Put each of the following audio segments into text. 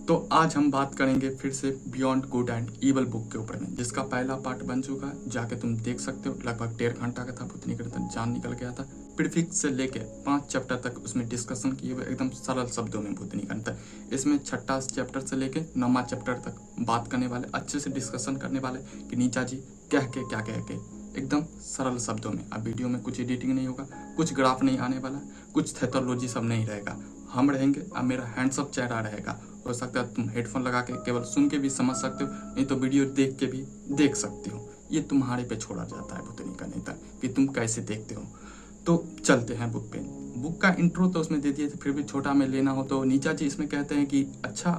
तो आज हम बात करेंगे फिर से beyond good and evil book के ऊपर में, जिसका पहला पार्ट बन चुका है, जाके तुम देख सकते हो। लगभग 1.5 घंटा का था, भूतनी कीर्तन जान निकल गया था। प्रीफिक्स से लेके 5 चैप्टर तक उसमें डिस्कशन किए हुए एकदम सरल शब्दों में भूतनी कीर्तन। इसमें 6ठा चैप्टर से लेके 9वां चैप्टर तक बात करने वाले, अच्छे से डिस्कशन करने वाले कि नीचा जी कह के क्या कह के, एकदम सरल शब्दों में। अब वीडियो में कुछ एडिटिंग नहीं होगा, कुछ ग्राफ नहीं आने वाला, कुछ थेटोलॉजी सब नहीं रहेगा। हम रहेंगे, अब मेरा हैंड्सअप चेहरा रहेगा। हो सकता है तुम हेडफोन लगा के केवल सुन के भी समझ सकते हो, नहीं तो वीडियो देख के भी देख सकते हो। ये तुम्हारे पे छोड़ा जाता है भूतनी का नेता कि तुम कैसे देखते हो। तो चलते हैं बुक पे। बुक का इंट्रो तो उसमें दे दिए थे, फिर भी छोटा में लेना हो तो नीचा जी इसमें कहते हैं कि अच्छा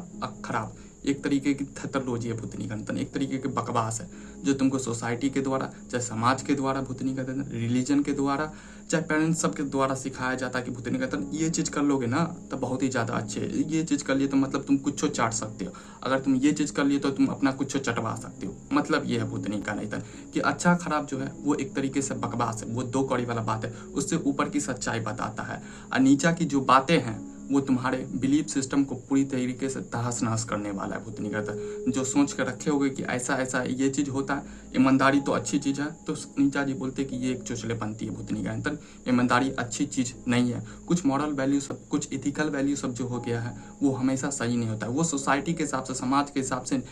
खराब, एक तरीके की थेटोलॉजी है भूतनी कीर्तन, एक तरीके की बकवास है जो तुमको सोसाइटी के द्वारा, चाहे समाज के द्वारा भूतनी कीर्तन, रिलीजन के द्वारा, चाहे पेरेंट्स सब के द्वारा सिखाया जाता है कि भूतनी कीर्तन ये चीज़ कर लोगे ना तो बहुत ही ज़्यादा अच्छे है, ये चीज़ कर लिए तो मतलब तुम कुछ चाट सकते हो, अगर तुम ये चीज़ कर लिए तो तुम अपना कुछ चटवा सकते हो। मतलब ये है भूतनी का कीर्तन कि अच्छा खराब जो है वो एक तरीके से बकवास है, वो 2 कौड़ी वाला बात है, उससे ऊपर की सच्चाई बताता है। और नीचा की जो बातें हैं वो तुम्हारे बिलीफ सिस्टम को पूरी तरीके से तहस नहस करने वाला है भूतनी कीर्तन। जो सोच कर रखे होगे कि ऐसा ऐसा ये चीज़ होता है, ईमानदारी तो अच्छी चीज़ है, तो नीचा जी बोलते कि ये एक चुचलेपंती है भूतनी कीर्तन। ईमानदारी अच्छी चीज़ नहीं है। कुछ मॉरल वैल्यू सब, कुछ इथिकल वैल्यू सब जो हो गया है वो हमेशा सही नहीं होता है। वो सोसाइटी के हिसाब से, समाज के हिसाब से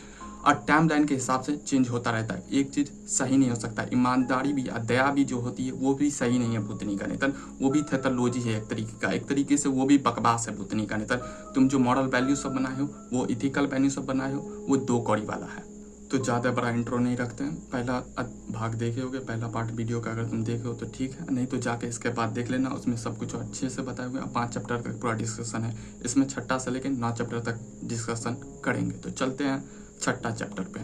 और टाइम लाइन के हिसाब से चेंज होता रहता है। एक चीज़ सही नहीं हो सकता। ईमानदारी भी, दया भी जो होती है वो भी सही नहीं है भूतनी का कीर्तन। वो भी थेटोलॉजी है एक तरीके का, एक तरीके से वो भी बकवास है भूतनी का कीर्तन। तुम जो मॉरल वैल्यू सब बनाए हो, वो इथिकल वैल्यू सब बनाए हो, वो 2 कौड़ी वाला है। तो ज़्यादा बड़ा इंट्रो नहीं रखते हैं। पहला भाग देखे होगे, पहला पार्ट वीडियो का अगर तुम देखे हो तो ठीक है, नहीं तो जाके इसके बाद देख लेना, उसमें सब कुछ अच्छे से बताए हुए। 5 चैप्टर तक पूरा डिस्कशन है, इसमें 6ठा से लेकर 9 चैप्टर तक डिस्कशन करेंगे। तो चलते हैं 6ठा चैप्टर पे।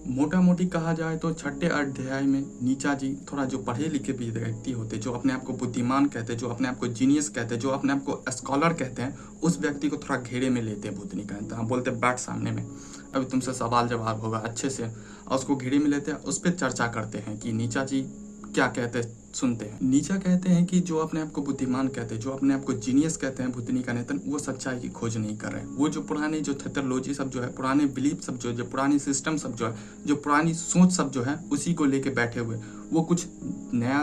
मोटा मोटी कहा जाए तो 6ठे अध्याय में नीचा जी थोड़ा जो पढ़े लिखे भी व्यक्ति होते, जो अपने आप को बुद्धिमान कहते, जो अपने आप को जीनियस कहते, जो अपने आप को स्कॉलर कहते हैं, उस व्यक्ति को थोड़ा घेरे में लेते हैं भूतनी का कीर्तन। बोलते बैठ सामने में, अभी तुमसे सवाल जवाब होगा अच्छे से, और उसको घेरे में लेते हैं, उस पर चर्चा करते हैं कि नीचा जी क्या कहते हैं, सुनते हैं। नीचा कहते हैं कि जो अपने आप को बुद्धिमान कहते हैं, जो अपने आप को जीनियस कहते हैं भूतनी का कीर्तन, वो सच्चाई की खोज नहीं कर रहे हैं। वो जो पुरानी जो थेटोलॉजी सब जो है, पुराने बिलीफ सब जो पुरानी सिस्टम सब जो है, जो पुरानी सोच सब जो है, उसी को लेके बैठे हुए, वो कुछ नया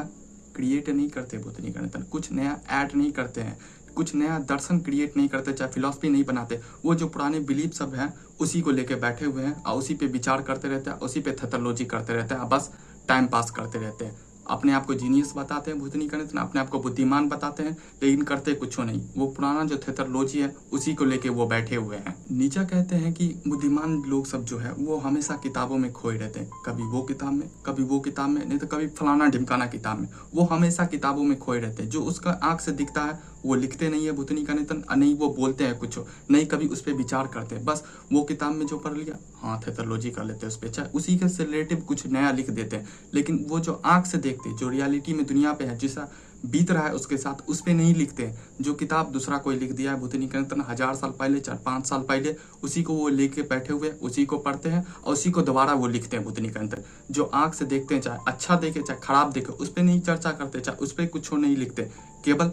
क्रिएट नहीं करते भूतनी का कीर्तन, कुछ नया ऐड नहीं करते हैं, कुछ नया दर्शन क्रिएट नहीं करते, चाहे फिलॉसफी नहीं बनाते। वो जो पुराने बिलीफ सब हैं उसी को लेके बैठे हुए हैं और उसी पे विचार करते रहते हैं, उसी पे थेटोलॉजी करते रहते हैं, बस टाइम पास करते रहते हैं। अपने आप को जीनियस बताते हैं भूतनी का कीर्तन, अपने आप को बुद्धिमान बताते हैं, लेकिन करते कुछ नहीं। वो पुराना जो थेटोलॉजी है उसी को लेके वो बैठे हुए हैं। नीचा कहते हैं कि बुद्धिमान लोग सब जो है वो हमेशा किताबों में खोए रहते हैं, कभी वो किताब में, कभी वो किताब में, नहीं तो कभी फलाना ढिमकाना किताब में। वो हमेशा किताबों में खोए रहते हैं। जो उसका आंख से दिखता है वो लिखते नहीं है भूतनी का कीर्तन, नहीं वो बोलते हैं कुछ, नहीं कभी उस पर विचार करते हैं। बस वो किताब में जो पढ़ लिया, हाँ थेटोलॉजी कर लेते हैं उस पर, चाहे उसी के से रिलेटिव कुछ नया लिख देते हैं, लेकिन वो जो आंख से देखते, जो रियलिटी में दुनिया पे है, जैसा बीत रहा है उसके साथ, उस पे नहीं लिखते। जो किताब दूसरा कोई लिख दिया है भूतनी का कीर्तन 1000 साल पहले, 4-5 साल पहले, उसी को वो लेके बैठे हुए, उसी को पढ़ते हैं और उसी को दोबारा वो लिखते हैं भूतनी का कीर्तन। जो आंख से देखते हैं, चाहे अच्छा देखे चाहे खराब देखे, उस पर नहीं चर्चा करते, चाहे उस पर कुछ नहीं लिखते, केवल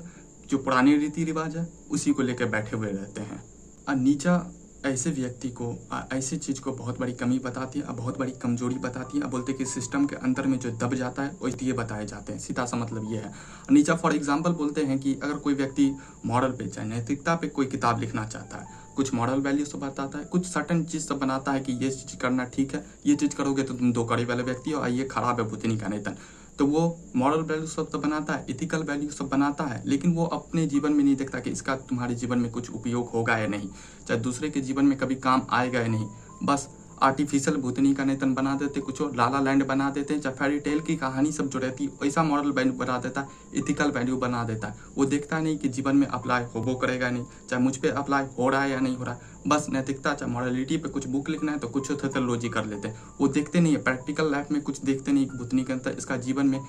जो पुराने रीति रिवाज है उसी को लेकर बैठे हुए रहते हैं। और नीचा ऐसे व्यक्ति को, ऐसी चीज़ को बहुत बड़ी कमी बताती है और बहुत बड़ी कमजोरी बताती है। बोलते कि सिस्टम के अंदर में जो दब जाता है वो ये बताए जाते हैं, सीधा सा मतलब ये है। नीचा फॉर एग्जांपल बोलते हैं कि अगर कोई व्यक्ति मॉरल पे, चाहे नैतिकता पे कोई किताब लिखना चाहता है, कुछ मॉरल वैल्यू से बताता है, कुछ सर्टन चीज़ से बनाता है कि ये चीज़ करना ठीक है, ये चीज़ करोगे तो तुम 2 कौड़ी वाले व्यक्ति हो और ये खराब है भूतनी का कीर्तन, तो वो मॉरल वैल्यू सब तो बनाता है, इथिकल वैल्यू सब बनाता है, लेकिन वो अपने जीवन में नहीं देखता कि इसका तुम्हारे जीवन में कुछ उपयोग होगा या नहीं, चाहे दूसरे के जीवन में कभी काम आएगा या नहीं। बस आर्टिफिशियल भूतनी का कीर्तन बना देते, कुछ और लाला लैंड बना देते हैं, चाहे फेरी टेल की कहानी सब जो रहती है वैसा मॉरल वैल्यू बना देता है, इथिकल वैल्यू बना देता है। वो देखता नहीं कि जीवन में अप्लाई होबो करेगा नहीं, चाहे मुझ पे अप्लाई हो रहा है या नहीं हो रहा है। बस नैतिकता चाहे मॉरलिटी पे कुछ बुक लिखना है तो कुछ थेटोलॉजी कर लेते हैं। वो देखते नहीं है, प्रैक्टिकल लाइफ में कुछ देखते नहीं कि भूतनी के अंदर इसका जीवन में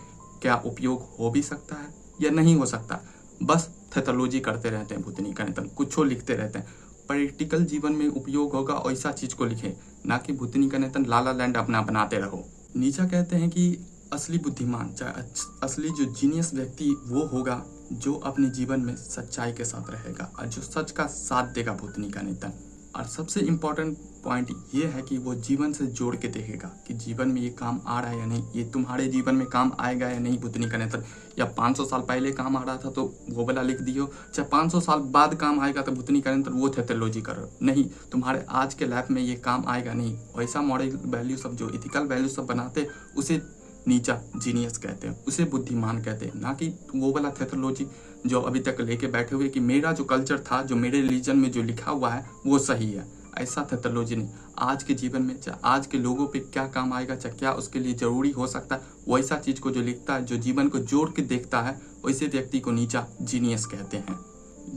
क्या उपयोग हो भी सकता है या नहीं हो सकता। बस थेटोलॉजी करते रहते हैं भूतनी का कीर्तन, कुछ लिखते रहते हैं। प्रैक्टिकल जीवन में उपयोग होगा ऐसा चीज को लिखे, ना कि भूतनी का कीर्तन लाला लैंड अपना बनाते रहो। नीचा कहते हैं कि असली बुद्धिमान, चाहे असली जो जीनियस व्यक्ति वो होगा जो अपने जीवन में सच्चाई के साथ रहेगा और जो सच का साथ देगा भूतनी का नेतन। और सबसे इम्पोर्टेंट पॉइंट ये है कि वो जीवन से जोड़ के देखेगा कि जीवन में ये काम आ रहा है या नहीं, ये तुम्हारे जीवन में काम आएगा या नहीं भूतनी का नेतन। या 500 साल पहले काम आ रहा था तो वो वाला लिख दियो, चाहे 500 साल बाद काम आएगा तो भूतनी का नेतन वो थेथोलॉजी करो। नहीं, तुम्हारे आज के लाइफ में ये काम आएगा नहीं। वैसा मॉरल वैल्यू सब जो इथिकल वैल्यू सब बनाते उसे नीचा जीनियस कहते हैं, उसे बुद्धिमान कहते हैं, ना कि वो वाला थेथोलॉजी जो अभी तक लेके बैठे हुए कि मेरा जो कल्चर था, जो मेरे रिलीजन में जो लिखा हुआ है वो सही है। ऐसा थेथोलॉजी नहीं। आज के जीवन में चाहे आज के लोगों पे क्या काम आएगा, चाहे क्या उसके लिए जरूरी हो सकता है, वैसा चीज को जो लिखता है, जो जीवन को जोड़ के देखता है, वैसे व्यक्ति को नीचा जीनियस कहते हैं।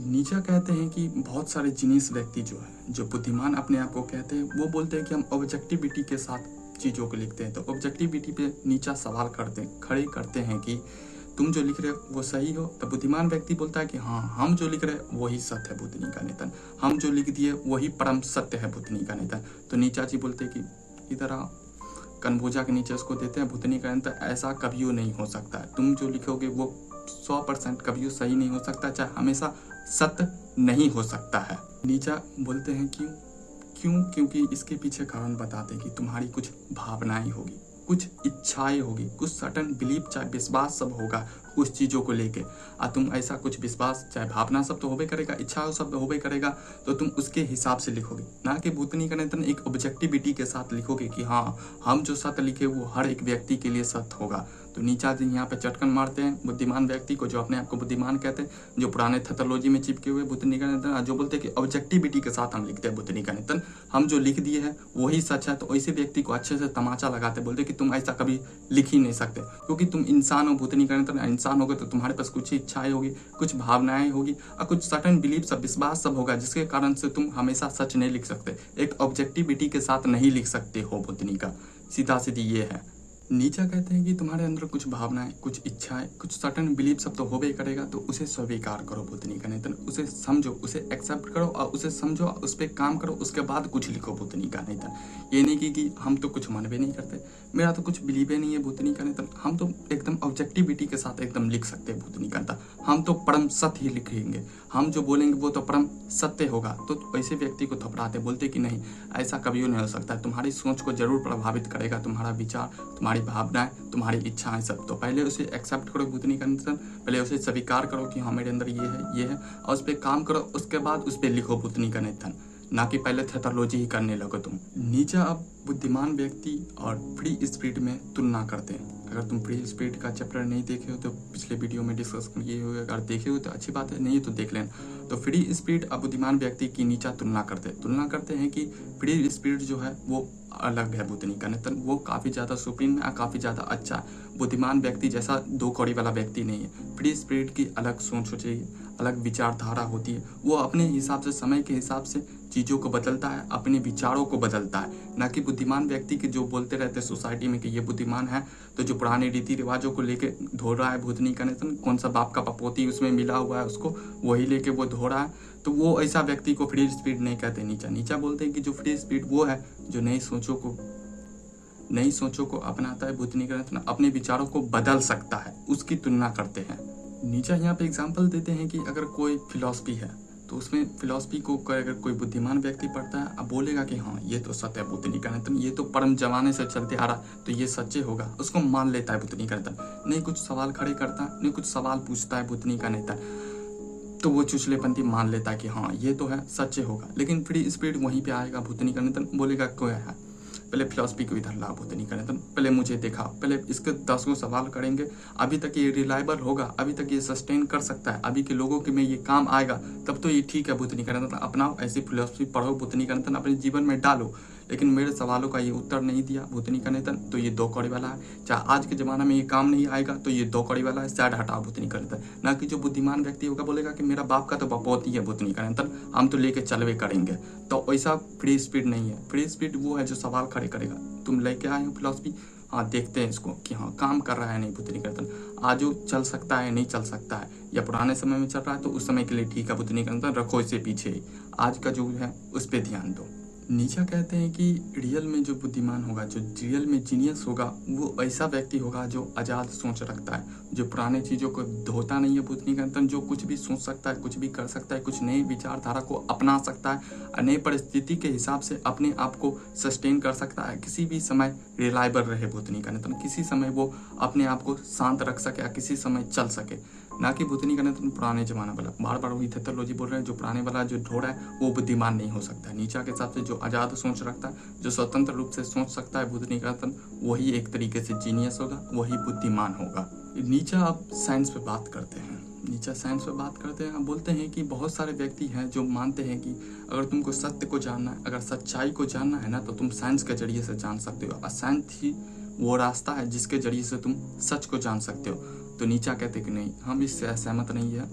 नीचा कहते हैं कि बहुत सारे जीनियस व्यक्ति जो है, जो बुद्धिमान अपने आप को कहते हैं, वो बोलते हैं कि हम ऑब्जेक्टिविटी के साथ चीज़ों को लिखते हैं। तो ऑब्जेक्टिविटी पे नीचा सवाल खड़े करते हैं कि तुम जो लिख रहे हो वो सही हो। तो बुद्धिमान व्यक्ति बोलता है कि हाँ, हम जो लिख रहे हैं वही सत्य है भूतनी का नेतन, हम जो लिख दिए वही परम सत्य है भूतनी का नेतन। तो नीचा जी बोलते हैं कि इधर आओ, कनभुजा के नीचे उसको देते हैं भूतनी का नेतन। ऐसा कभी नहीं हो सकता है, तुम जो लिखोगे वो 100% कभी सही नहीं हो सकता, चाहे हमेशा सत्य नहीं हो सकता है। नीचा बोलते हैं क्योंकि इसके पीछे कारण बताते हैं कि तुम्हारी कुछ भावनाएं होगी, कुछ इच्छाएं होगी, कुछ सर्टन बिलीफ चाहे विश्वास सब होगा उस चीज़ों को लेके। और तुम ऐसा कुछ विश्वास चाहे भावना सब तो होबे करेगा, इच्छा सब तो होबे करेगा, तो तुम उसके हिसाब से लिखोगे, ना कि भूतनी का नेतन एक ऑब्जेक्टिविटी के साथ लिखोगे कि हाँ, हम जो सत्य लिखे वो हर एक व्यक्ति के लिए सत्य होगा। तो नीचा जी यहाँ पे चटकन मारते हैं बुद्धिमान व्यक्ति को, जो अपने आप को बुद्धिमान कहते हैं, जो पुराने थेथोलॉजी में चिपके हुए भूतनी का नेतन, जो बोलते हैं कि ऑब्जेक्टिविटी के साथ हम लिखते हैं भूतनी का नेतन, हम जो लिख दिए हैं वही सच है। तो ऐसे व्यक्ति को अच्छे से तमाचा लगाते, बोलते कि तुम ऐसा कभी लिख ही नहीं सकते, क्योंकि तुम इंसान हो भूतनी का नेतन। इंसान होगे तो तुम्हारे पास कुछ इच्छाएं होगी, कुछ भावनाएं होगी और कुछ सर्टन बिलीफ सब विश्वास सब होगा, जिसके कारण से तुम हमेशा सच नहीं लिख सकते, एक ऑब्जेक्टिविटी के साथ नहीं लिख सकते हो भूतनी का। सीधा सीधी ये है। नीचा कहते हैं कि तुम्हारे अंदर कुछ भावनाएं, कुछ इच्छाएं, कुछ सर्टन बिलीफ सब तो होबे करेगा, तो उसे स्वीकार करो भूतनी का नेतन, उसे समझो, उसे एक्सेप्ट करो और उसे समझो, उस पर काम करो, उसके बाद कुछ लिखो भूतनी का नेतन। ये नहीं कि हम तो कुछ मानवे नहीं करते, मेरा तो कुछ बिलीवे नहीं है भूतनी का नेतन, हम तो एकदम ऑब्जेक्टिविटी के साथ एकदम लिख सकते हैं भूतनी का नेतन, हम तो परम सत्य ही लिखेंगे, हम जो बोलेंगे वो तो परम सत्य होगा। तो ऐसे व्यक्ति को थपड़ाते, बोलते कि नहीं, ऐसा कभी नहीं हो सकता, तुम्हारी सोच को जरूर प्रभावित करेगा तुम्हारा विचार, तुम्हारी भावनाएं, तुम्हारी इच्छाएं सब। तो पहले उसे एक्सेप्ट करो भूतनी का नेतन, पहले उसे स्वीकार करो कि हाँ, मेरे अंदर ये है और उस पर काम करो, उसके बाद उस पर लिखो भूतनी का नेतन, ना कि पहले थेथोलॉजी ही करने लगो तुम। नीचा अब बुद्धिमान व्यक्ति और फ्री स्पिरिट में तुलना करते हैं। अगर तुम फ्री स्पिरिट का चैप्टर नहीं देखे हो तो पिछले वीडियो में डिस्कस किए हुए, अगर देखे हो तो अच्छी बात है, नहीं तो देख लेना। तो फ्री स्पिरिट और बुद्धिमान व्यक्ति की नीचा तुलना करते हैं कि फ्री स्पिरिट जो है वो अलग है भूतनी का नेतन, वो काफ़ी ज़्यादा सुप्रीम है, काफ़ी ज़्यादा अच्छा है। बुद्धिमान व्यक्ति जैसा दो कौड़ी वाला व्यक्ति नहीं है। फ्री स्पिरिट की अलग सोच हो चाहिए, अलग विचारधारा होती है, वो अपने हिसाब से, समय के हिसाब से चीज़ों को बदलता है, अपने विचारों को बदलता है, ना कि बुद्धिमान व्यक्ति के जो बोलते रहते हैं सोसाइटी में कि ये बुद्धिमान है, तो जो पुराने रीति रिवाजों को लेके धो रहा है भूतनी का नेतन, कौन सा बाप का पपोती उसमें मिला हुआ है उसको वही लेके वो धो रहा है, तो वो ऐसा व्यक्ति को फ्री स्पिरिट नहीं कहते। नीचा बोलते हैं कि जो फ्री स्पिरिट वो है जो नई सोचों को अपनाता है भूतनी का नेतन, अपने विचारों को बदल सकता है, उसकी तुलना करते हैं। नीचा यहाँ पे एग्जाम्पल देते हैं कि अगर कोई फिलॉसफी है तो उसमें फिलॉसफी को अगर कोई बुद्धिमान व्यक्ति पढ़ता है, अब बोलेगा कि हाँ, ये तो सत्य है भूतनी का नेतन, ये तो परम जमाने से चलते आ रहा, तो ये सच्चे होगा, उसको मान लेता है भूतनी का नेतन, नहीं कुछ सवाल खड़े करता, नहीं कुछ सवाल पूछता है भूतनी का नेतन, तो वो चुचलेपंथी मान लेता है कि हाँ, ये तो है, सच्चे होगा। लेकिन फ्री स्पिरिट वहीं पे आएगा भूतनी का नेतन, बोलेगा क्या है, पहले फिलॉसफी को इधर ला भूतनी का नेतन, पहले मुझे देखा, पहले इसके 10 सवाल करेंगे, अभी तक ये रिलायबल होगा, अभी तक ये सस्टेन कर सकता है, अभी के लोगों के में ये काम आएगा, तब तो ये ठीक है भूतनी का नेतन, अपनाओ, ऐसी फिलॉसफी पढ़ो भूतनी का नेतन, अपने जीवन में डालो। लेकिन मेरे सवालों का ये उत्तर नहीं दिया भूतनी का नेतन, तो ये दो कौड़ी वाला है, चाहे आज के ज़माना में ये काम नहीं आएगा तो ये दो कौड़ी वाला है, साइड हटाओ भूतनी का नेतन। ना कि जो बुद्धिमान व्यक्ति होगा बोलेगा कि मेरा बाप का तो बपौती है भूतनी का नेतन, हम तो लेके चलवे करेंगे। तो ऐसा फ्री स्पिरिट नहीं है। फ्री स्पिरिट वो है जो सवाल खड़े करेगा, तुम लेके आए हो फिलॉसफी, हाँ देखते हैं इसको कि हाँ काम कर रहा है नहीं भूतनी का नेतन, आज चल सकता है नहीं चल सकता है, या पुराने समय में चल रहा है तो उस समय के लिए ठीक है भूतनी का नेतन, रखो इसे पीछे, आज का जो है उस पर ध्यान दो। नीचा कहते हैं कि रियल में जो बुद्धिमान होगा, जो रियल में जीनियस होगा, वो ऐसा व्यक्ति होगा जो आज़ाद सोच रखता है, जो पुराने चीज़ों को धोता नहीं है बुद्धि का अंतन, जो कुछ भी सोच सकता है, कुछ भी कर सकता है, कुछ नई विचारधारा को अपना सकता है, नई परिस्थिति के हिसाब से अपने आप को सस्टेन कर सकता है, किसी भी समय रिलायबल रहे बुद्धि का अंतन, किसी समय वो अपने आप को शांत रख सके या किसी समय चल सके। ना कि बुद्धि का अंतन पुराने जमाना वाला, बार बार वही थेथोलॉजी बोल रहे हैं, जो पुराने वाला जो ढोड़ा है वो बुद्धिमान नहीं हो सकता है। नीचा के हिसाब से जो आज़ाद सोच रखता है, जो स्वतंत्र रूप से सोच सकता है बुद्धि का अंतन, वही एक तरीके से जीनियस होगा, वही बुद्धिमान होगा। नीचा अब साइंस पे बात करते हैं। नीचा साइंस पे बात करते हैं, हम बोलते हैं कि बहुत सारे व्यक्ति हैं जो मानते हैं कि अगर तुमको सत्य को जानना है, अगर सच्चाई को जानना है ना, तो तुम साइंस के जरिए से जान सकते हो, और साइंस ही वो रास्ता है जिसके जरिए से तुम सच को जान सकते हो। तो नीचा कहते कि नहीं, हम इससे असहमत नहीं है,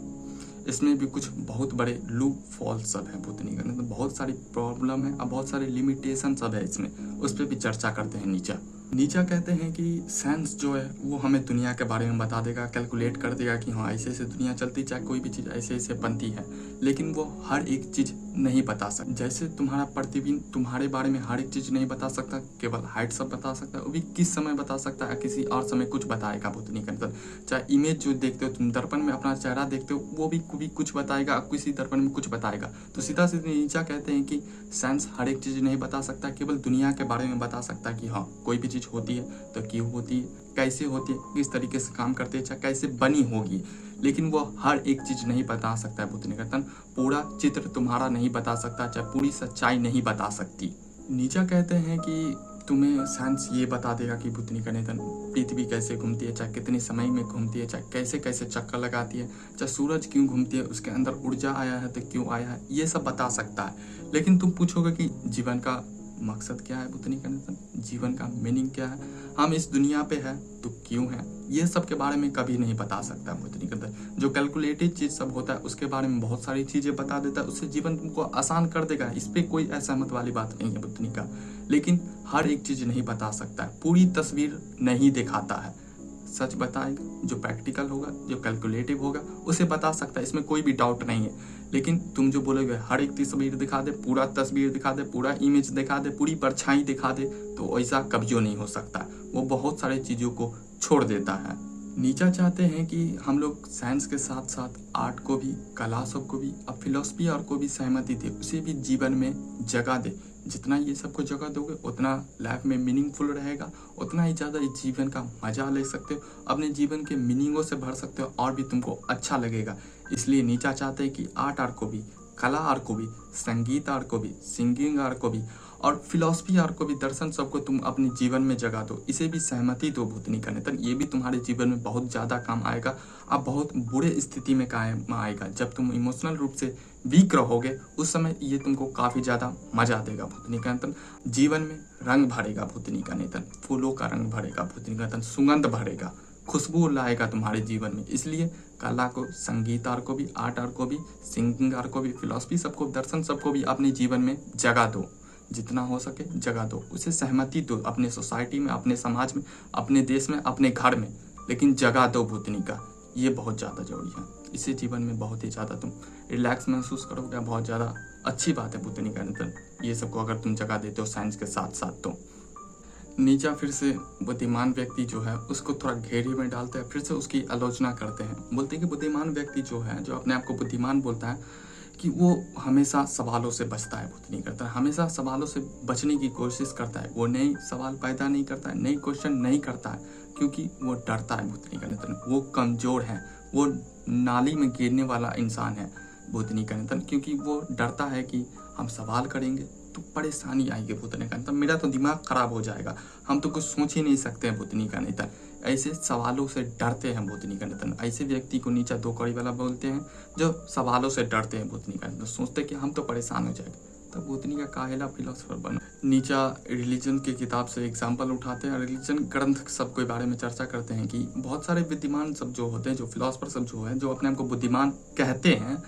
इसमें भी कुछ बहुत बड़े लूप फॉल सब है बुद्धि का, तो बहुत सारी प्रॉब्लम है और बहुत सारे लिमिटेशन सब है इसमें, उस पर भी चर्चा करते हैं। नीचा कहते हैं कि साइंस जो है वो हमें दुनिया के बारे में बता देगा, कैलकुलेट कर देगा कि हाँ ऐसे ऐसे दुनिया चलती, चाहे कोई भी चीज़ ऐसे ऐसे बनती है, लेकिन वो हर एक चीज़ नहीं बता सकता। जैसे तुम्हारा प्रतिबिंब तुम्हारे बारे में हर एक चीज़ नहीं बता सकता, केवल हाइट सब बता सकता है, वो भी किस समय बता सकता है, किसी और समय कुछ बताएगा बुद्धि के अंदर। चाहे इमेज जो देखते हो तुम, दर्पण में अपना चेहरा देखते हो, वो भी कुछ बताएगा, किसी दर्पण में कुछ बताएगा। तो सीधा सीधे नीचा कहते हैं कि साइंस हर एक चीज़ नहीं बता सकता, केवल दुनिया के बारे में बता सकता है कि हाँ कोई भी चीज़ होती है तो क्यों होती है, कैसे होती है, किस तरीके से काम करते हैं, चाहे कैसे बनी होगी, लेकिन वो हर एक चीज़ नहीं बता सकता है बुद्धि का अंतन। पूरा चित्र तुम्हारा नहीं बता सकता, चाहे पूरी सच्चाई नहीं बता सकती। नीचा कहते हैं कि तुम्हें साइंस ये बता देगा कि बुद्धि का अंतन पृथ्वी कैसे घूमती है, चाहे कितने समय में घूमती है, चाहे कैसे कैसे चक्कर लगाती है, चाहे सूरज क्यों घूमती है, उसके अंदर ऊर्जा आया है तो क्यों आया है, ये सब बता सकता है। लेकिन तुम पूछोगे कि जीवन का मकसद क्या है बुद्धि का अंतन, जीवन का मीनिंग क्या है, हम इस दुनिया पे है तो क्यों है, ये सब के बारे में कभी नहीं बता सकता बुद्धि का अंतन। जो कैलकुलेटेड चीज़ सब होता है उसके बारे में बहुत सारी चीज़ें बता देता है, उससे जीवन तुमको आसान कर देगा, इस पर कोई असहमत वाली बात नहीं है बुद्धि का। लेकिन हर एक चीज़ नहीं बता सकता है, पूरी तस्वीर नहीं दिखाता है। सच बताएगा, जो प्रैक्टिकल होगा, जो कैलकुलेटिव होगा, उसे बता सकता है, इसमें कोई भी डाउट नहीं है। लेकिन तुम जो बोलोगे हर एक तस्वीर दिखा दे, पूरा तस्वीर दिखा दे, पूरा इमेज दिखा दे, पूरी परछाई दिखा दे, तो ऐसा कभी नहीं हो सकता। वो बहुत सारी चीज़ों को छोड़ देता है। नीचा चाहते हैं कि हम लोग साइंस के साथ साथ आर्ट को भी, कला सब को भी, अब फिलॉसफी और को भी सहमति दे, उसे भी जीवन में जगह दे। जितना ये सबको जगह दोगे उतना लाइफ में मीनिंगफुल रहेगा, उतना ही ज़्यादा इस जीवन का मजा ले सकते हो, अपने जीवन के मीनिंगों से भर सकते हो और भी तुमको अच्छा लगेगा। इसलिए नीचा चाहते हैं कि आर्ट को भी, कला आर्ट को भी, संगीत आर्ट को भी, सिंगिंग आर्ट को भी और फिलॉसफी आर्ट को भी, दर्शन सबको तुम अपने जीवन में जगा दो, इसे भी सहमति दो बुद्धि का अंतन। ये भी तुम्हारे जीवन में बहुत ज़्यादा काम आएगा। आप बहुत बुरे स्थिति में काम आएगा, जब तुम इमोशनल रूप से वीक रहोगे उस समय ये तुमको काफ़ी ज़्यादा मजा देगा बुद्धि का अंतन। जीवन में रंग भरेगा बुद्धि का अंतन, फूलों का रंग भरेगा बुद्धि का अंतन, सुगंध भरेगा, खुशबू लाएगा तुम्हारे जीवन में। इसलिए कला को, संगीत आर्ट को भी, आर्ट आर्ट को भी, सिंगिंग आर्ट को भी, फिलॉसफी सबको, दर्शन सबको भी अपने जीवन में जगा दो, जितना हो सके जगा दो, उसे सहमति दो अपने सोसाइटी में, अपने समाज में, अपने देश में, अपने घर में, लेकिन जगा दो बुद्धि का। ये बहुत ज़्यादा जरूरी है, इससे जीवन में बहुत ही ज़्यादा तुम रिलैक्स महसूस करोगे, बहुत ज़्यादा अच्छी बात है बुद्धि का अंतन। ये सबको अगर तुम जगा देते हो साइंस के साथ साथ। तो नीचा फिर से बुद्धिमान व्यक्ति जो है उसको थोड़ा घेरे में डालते हैं, फिर से उसकी आलोचना करते हैं। बोलते हैं कि बुद्धिमान व्यक्ति जो है, जो अपने आप को बुद्धिमान बोलता है, कि वो हमेशा सवालों से बचता है बुद्धि करता है, हमेशा सवालों से बचने की कोशिश करता है। वो नए सवाल पैदा नहीं करता है, नई क्वेश्चन नहीं करता है, क्योंकि वो डरता है बुद्धि का अंतन। वो कमज़ोर है, वो नाली में गिरने वाला इंसान है बुद्धि का अंतन, क्योंकि वो डरता है कि हम सवाल करेंगे तो परेशानी आएगी बुद्धि का अंतन, मेरा तो दिमाग खराब हो जाएगा, हम तो कुछ सोच ही नहीं सकते हैं बुद्धि का अंतन। ऐसे सवालों से डरते हैं बुद्धि का अंतन। ऐसे व्यक्ति को नीचा दो कड़ी वाला बोलते हैं, जो सवालों से डरते हैं बुद्धि का अंतन, सोचते कि हम तो परेशान हो जाएंगे। तब बुद्धि का काहेला फिलोसफर बनो। नीचा रिलीजन की किताब से एग्जाम्पल उठाते हैं, रिलीजन ग्रंथ सब के बारे में चर्चा करते हैं कि बहुत सारे विद्वान सब जो होते हैं, जो फिलोसफर सब जो है, जो अपने आप को बुद्धिमान कहते हैं,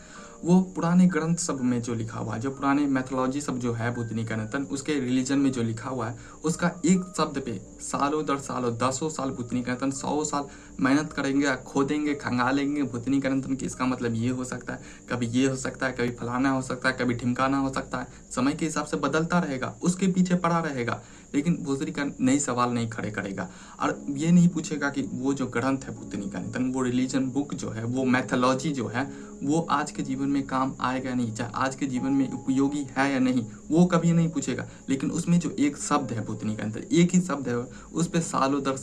वो पुराने ग्रंथ सब में जो लिखा हुआ है, जो पुराने मैथोलॉजी सब जो है भूतनी का नितन, उसके रिलीजन में जो लिखा हुआ है, उसका एक शब्द पे सालों दर सालों 10 साल भूतनी का नितन 100 साल मेहनत करेंगे, खोदेंगे, खंगालेंगे भूतनी का नितन कि इसका मतलब ये हो सकता है, कभी ये हो सकता है, कभी फलाना हो सकता है, कभी ढिमकाना हो सकता है। समय के हिसाब से बदलता रहेगा, उसके पीछे पड़ा रहेगा, लेकिन भूतनी का नई सवाल नहीं खड़े करेगा और ये नहीं पूछेगा कि वो जो ग्रंथ है भूतनी का नितन, वो रिलीजन बुक जो है, वो मैथोलॉजी जो है, वो आज के जीवन में काम आएगा या नहीं, चाहे आज के जीवन में उपयोगी है या नहीं, वो कभी नहीं पूछेगा। लेकिन उसमें जो एक शब्द है भूतनी का अंतर, एक ही शब्द है, उस पर सालों दर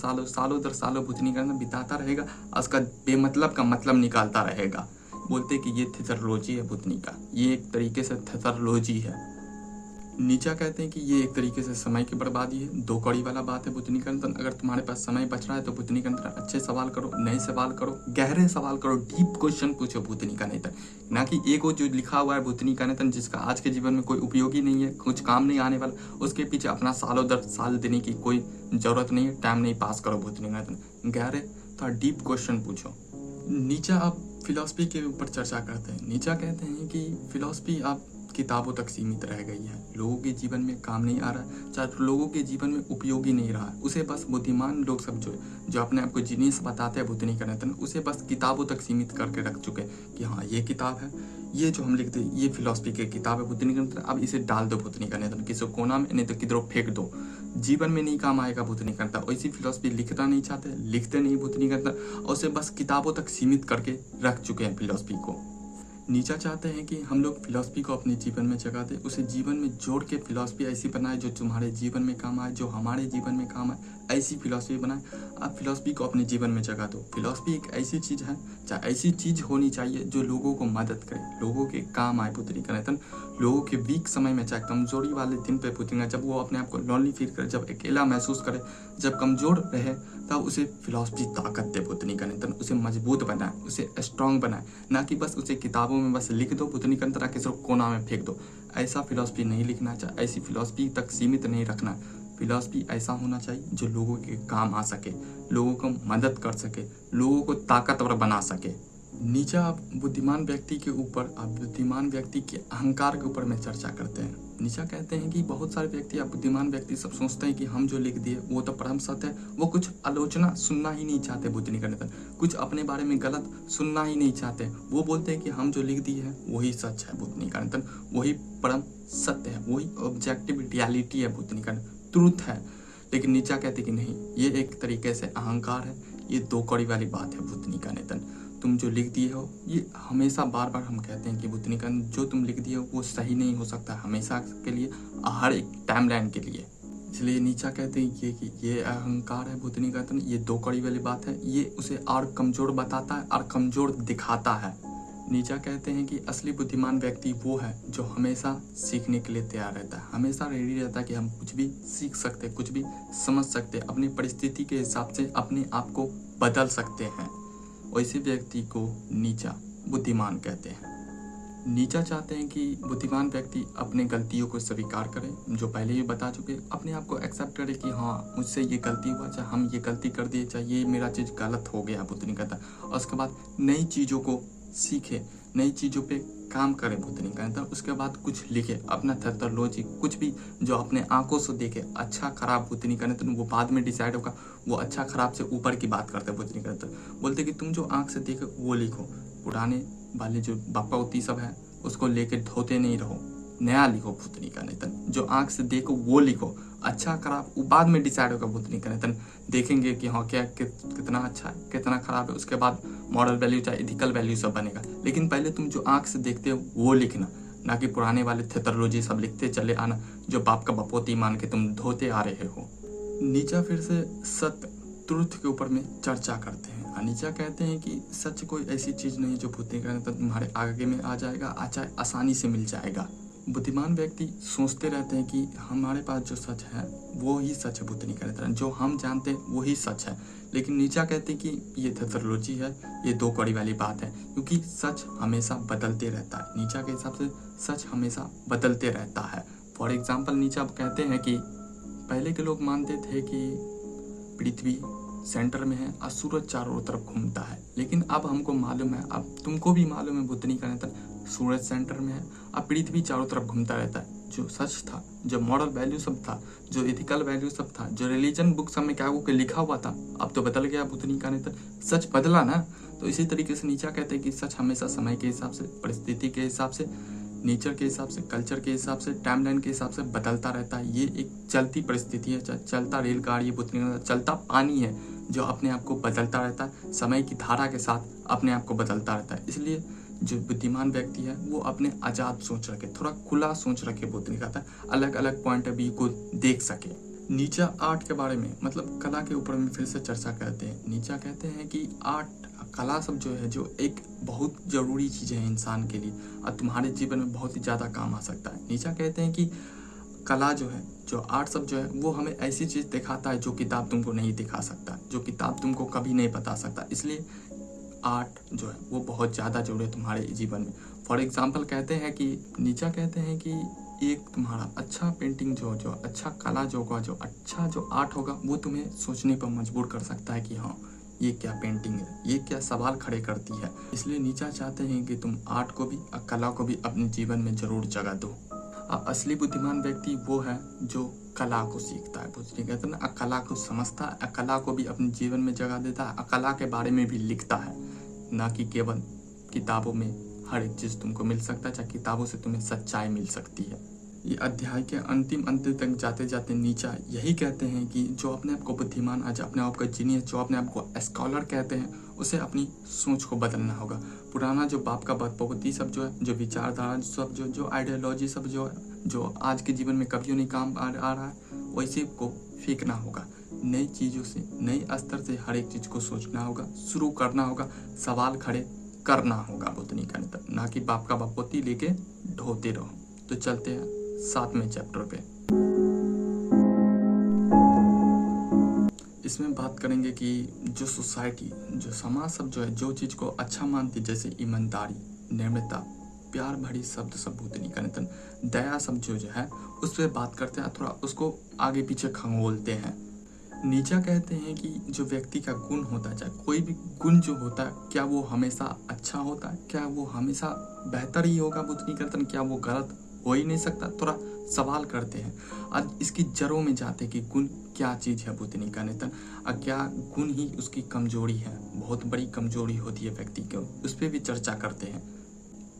सालों भूतनी का अंतर बिताता रहेगा, उसका बेमतलब का मतलब निकालता रहेगा। बोलते कि ये थेथरोलॉजी है भूतनी का, ये एक तरीके से थेथरोलॉजी है। नीचा कहते हैं कि ये एक तरीके से समय की बर्बादी है, दो कड़ी वाला बात है भूतनी का अंतर। अगर तुम्हारे पास समय बच रहा है तो भूतनी का अंतर अच्छे सवाल करो, नए सवाल करो, गहरे सवाल करो, डीप क्वेश्चन पूछो भूतनी का नेतन, ना कि एक वो जो लिखा हुआ है भूतनी का नेतन जिसका आज के जीवन में कोई उपयोगी नहीं है, कुछ काम नहीं आने वाला, उसके पीछे अपना सालों दर साल देने की कोई जरूरत नहीं है। टाइम नहीं पास करो भूतनी का नेतन, गहरे थोड़ा डीप क्वेश्चन पूछो। नीचा आप फिलॉसफी के ऊपर चर्चा करते हैं। नीचा कहते हैं कि फिलॉसफी आप किताबों तक सीमित रह गई है, लोगों के जीवन में काम नहीं आ रहा है, चाहे लोगों के जीवन में उपयोगी नहीं रहा है, उसे बस बुद्धिमान लोग सब जो अपने आप को जीनियस बताते हैं भूतनी का नेतन, उसे बस किताबों तक सीमित करके रख चुके कि हाँ ये किताब है, ये जो हम लिखते ये फिलॉसफी की किताब है भूतनी का नेतन, अब इसे डाल दो भूतनी का नेतन किसी कोना में, नहीं तो किधरों फेंक दो, जीवन में नहीं काम आएगा भूतनी का नेतन। ऐसी फिलॉसफी लिखना नहीं चाहते, लिखते नहीं भूतनी का नेतन, और उसे बस किताबों तक सीमित करके रख चुके हैं फिलॉसफी को। नीचा चाहते हैं कि हम लोग फिलॉसफी को अपने जीवन में जगा दें, उसे जीवन में जोड़ के फिलॉसफी ऐसी बनाए जो तुम्हारे जीवन में काम आए, जो हमारे जीवन में काम आए, ऐसी फिलॉसफी बनाए। आप फिलॉसफी को अपने जीवन में जगा दो। फिलॉसफी एक ऐसी चीज़ है, चाहे ऐसी चीज़ होनी चाहिए जो लोगों को मदद करे, लोगों के काम आए पुत्री का नेतन, लोगों के वीक समय में, चाहे कमजोरी वाले दिन पे पुत्री, जब वो अपने आप को लॉनली फील करे, जब अकेला महसूस करे, जब कमजोर रहे, तब उसे फिलॉसफी ताकत दे पुतनी का नेतन, उसे मजबूत बनाए, उसे स्ट्रांग बनाए, ना कि बस उसे किताबों में बस लिख दो पुतनी का नेतन, किसी कोना में फेंक दो। ऐसा फिलॉसफी नहीं लिखना चाहिए, ऐसी फिलॉसफी तक सीमित नहीं रखना। फिलॉसफी ऐसा होना चाहिए जो लोगों के काम आ सके, लोगों को मदद कर सके, लोगों को ताकतवर बना सके। नीचा आप बुद्धिमान व्यक्ति के ऊपर, आप बुद्धिमान व्यक्ति के अहंकार के ऊपर में चर्चा करते हैं। नीचा कहते हैं कि बहुत सारे व्यक्ति या बुद्धिमान व्यक्ति सब सोचते हैं कि हम जो लिख दिए वो तो परम सत्य है, वो कुछ आलोचना सुनना ही नहीं चाहते बुद्धि करने तक, कुछ अपने बारे में गलत सुनना ही नहीं चाहते। वो बोलते हैं कि हम जो लिख दिए है वही सच है बुद्धि करने तक, वही परम सत्य है, वही ऑब्जेक्टिव रियलिटी है बुद्धि करने, ट्रूथ है। लेकिन नीचा कहते कि नहीं, ये एक तरीके से अहंकार है, ये दो कड़ी वाली बात है बुद्धि का नेतन। तुम जो लिख दिए हो, ये हमेशा बार बार हम कहते हैं कि बुद्धि का जो तुम लिख दिए हो वो सही नहीं हो सकता हमेशा के लिए, हर एक टाइमलाइन के लिए। इसलिए नीचा कहते हैं कि ये अहंकार है बुद्धि का, ये दो कड़ी वाली बात है, ये उसे और कमजोर बताता है और कमजोर दिखाता है। नीचा कहते हैं कि असली बुद्धिमान व्यक्ति वो है जो हमेशा सीखने के लिए तैयार रहता है, हमेशा रेडी रहता है कि हम कुछ भी सीख सकते, कुछ भी समझ सकते, अपनी परिस्थिति के हिसाब से अपने आप को बदल सकते हैं। वैसे व्यक्ति को नीचा बुद्धिमान कहते हैं। नीचा चाहते हैं कि बुद्धिमान व्यक्ति अपने गलतियों को स्वीकार करे, जो पहले ही बता चुके, अपने आप को एक्सेप्ट करे कि हाँ मुझसे ये गलती हुआ, चाहे हम ये गलती कर दिए, चाहे ये मेरा चीज़ गलत हो गया बुद्धि कहता, और उसके बाद नई चीज़ों को सीखे, नई चीज़ों पे काम करे बुद्धि कहता, उसके बाद कुछ लिखे, अपना थेथरोलॉजी कुछ भी जो अपने आंखों से देखे, अच्छा खराब बुद्धि कहते, वो बाद में डिसाइड होगा, वो अच्छा खराब से ऊपर की बात करते बुद्धि कहते, बोलते कि तुम जो आंख से देखे वो लिखो, पुराने वाले जो बापा होती सब है उसको लेके धोते नहीं रहो, नया लिखो बुद्धि का नेतन, जो आंख से देखो वो लिखो, अच्छा खराब वो बाद में डिसाइड होगा बुद्धि का नेतन, देखेंगे कि हाँ क्या कितना अच्छा है कितना खराब है, उसके बाद मॉरल वैल्यू चाहे इथिकल वैल्यू सब बनेगा। लेकिन पहले तुम जो आंख से देखते हो वो लिखना, ना कि पुराने वाले थेथरोलॉजी सब लिखते चले आना जो बाप का बपोती मान के तुम धोते आ रहे हो। नीचा फिर से सत्य ट्रुथ के ऊपर में चर्चा करते हैं। नीचा कहते हैं कि सच कोई ऐसी चीज़ नहीं जो बुद्धि का नेतन तुम्हारे आगे में आ जाएगा, चाहे आसानी से मिल जाएगा। बुद्धिमान व्यक्ति सोचते रहते हैं कि हमारे पास जो सच है वो ही सच है बुद्धि का नेतन, जो हम जानते हैं वही सच है। लेकिन नीचा कहते हैं कि ये थेथरोलॉजी है, ये दो कड़ी वाली बात है, क्योंकि सच हमेशा बदलते रहता है। नीचा के हिसाब से सच हमेशा बदलते रहता है। फॉर एग्जाम्पल नीचा कहते हैं कि पहले के लोग मानते थे कि पृथ्वी सेंटर में है और सूरज चारों तरफ घूमता है, लेकिन अब हमको मालूम है, अब तुमको भी मालूम है बुद्धि का नेतन, सूरज सेंटर में है, अब पृथ्वी चारों तरफ घूमता रहता है। जो सच था, जो मॉरल वैल्यू सब था, जो एथिकल वैल्यू सब था, जो रिलीजन बुक सब में क्या वो लिखा हुआ था, अब तो बदल गया भूतनी का नेता, सच बदला ना। तो इसी तरीके से नीचा कहते हैं कि सच हमेशा समय के हिसाब से, परिस्थिति के हिसाब से, नेचर के हिसाब से, कल्चर के हिसाब से, टाइमलाइन के हिसाब से बदलता रहता है। ये एक चलती परिस्थिति है, चलता रेलगाड़ी, भूतनी चलता पानी है जो अपने आप को बदलता रहता है, समय की धारा के साथ अपने आप को बदलता रहता है। इसलिए जो बुद्धिमान व्यक्ति है वो अपने आजाद सोच रखे, थोड़ा खुला सोच रखे, भूतनी कहता है, अलग अलग पॉइंट ऑफ व्यू को देख सके। नीचा आर्ट के बारे में, मतलब कला के ऊपर में फिर से चर्चा करते हैं। नीचा कहते हैं कि आर्ट, कला सब जो है, जो एक बहुत जरूरी चीज़ है इंसान के लिए और तुम्हारे जीवन में बहुत ही ज़्यादा काम आ सकता है। नीचा कहते हैं कि कला जो है, जो आर्ट सब जो है, वो हमें ऐसी चीज़ दिखाता है जो किताब तुमको नहीं दिखा सकता, जो किताब तुमको कभी नहीं बता सकता। इसलिए आर्ट जो है वो बहुत ज़्यादा जरूरी है तुम्हारे जीवन में। फॉर एग्जाम्पल कहते हैं कि नीचा कहते हैं कि एक तुम्हारा अच्छा पेंटिंग जो अच्छा कला जो होगा, जो अच्छा जो आर्ट होगा, वो तुम्हें सोचने पर मजबूर कर सकता है कि हाँ ये क्या पेंटिंग है, ये क्या सवाल खड़े करती है। इसलिए नीचा चाहते हैं कि तुम आर्ट को भी और कला को भी अपने जीवन में जरूर जगह दो। असली बुद्धिमान व्यक्ति वो है जो कला को सीखता है, बुझने कहते हैं ना, कला को समझता है, कला को भी अपने जीवन में जगह देता है, कला के बारे में भी लिखता है, ना कि केवल किताबों में हर एक चीज़ तुमको मिल सकता है, चाहे किताबों से तुम्हें सच्चाई मिल सकती है। ये अध्याय के अंतिम अंत तक जाते जाते नीचा यही कहते हैं कि जो अपने आप को बुद्धिमान, आज अपने आप को जीनियस, जो अपने आप को स्कॉलर कहते हैं, उसे अपनी सोच को बदलना होगा। पुराना जो बाप का बदपवती सब जो है, जो विचारधारा सब जो आइडियोलॉजी सब जो है, जो आज के जीवन में कभी नहीं काम आ रहा है, वैसे को फेंकना होगा। नई चीज़ों से, नई स्तर से हर एक चीज़ को सोचना होगा, शुरू करना होगा, सवाल खड़े करना होगा, बुद्धनी का नेता, ना कि बाप का बपौती लेके ढोते रहो। तो चलते हैं 7वें चैप्टर पे। इसमें बात करेंगे कि जो सोसाइटी, जो समाज सब जो है, जो चीज़ को अच्छा मानती, जैसे ईमानदारी, निर्मता, प्यार भरी शब्द सब, भूतनी का नितन, दया सब जो है, उस पर बात करते हैं, थोड़ा उसको आगे पीछे खंगोलते हैं। नीचा कहते हैं कि जो व्यक्ति का गुण होता है, चाहे कोई भी गुण जो होता है, क्या वो हमेशा अच्छा होता है, क्या वो हमेशा बेहतर ही होगा, भूतनी का नितन, क्या वो गलत हो ही नहीं सकता। थोड़ा सवाल करते हैं, आज इसकी जड़ों में जाते हैं कि गुण क्या चीज़ है, भूतनी का नेतन, और क्या गुण ही उसकी कमजोरी है, बहुत बड़ी कमजोरी होती है व्यक्ति को, उस पर भी चर्चा करते हैं।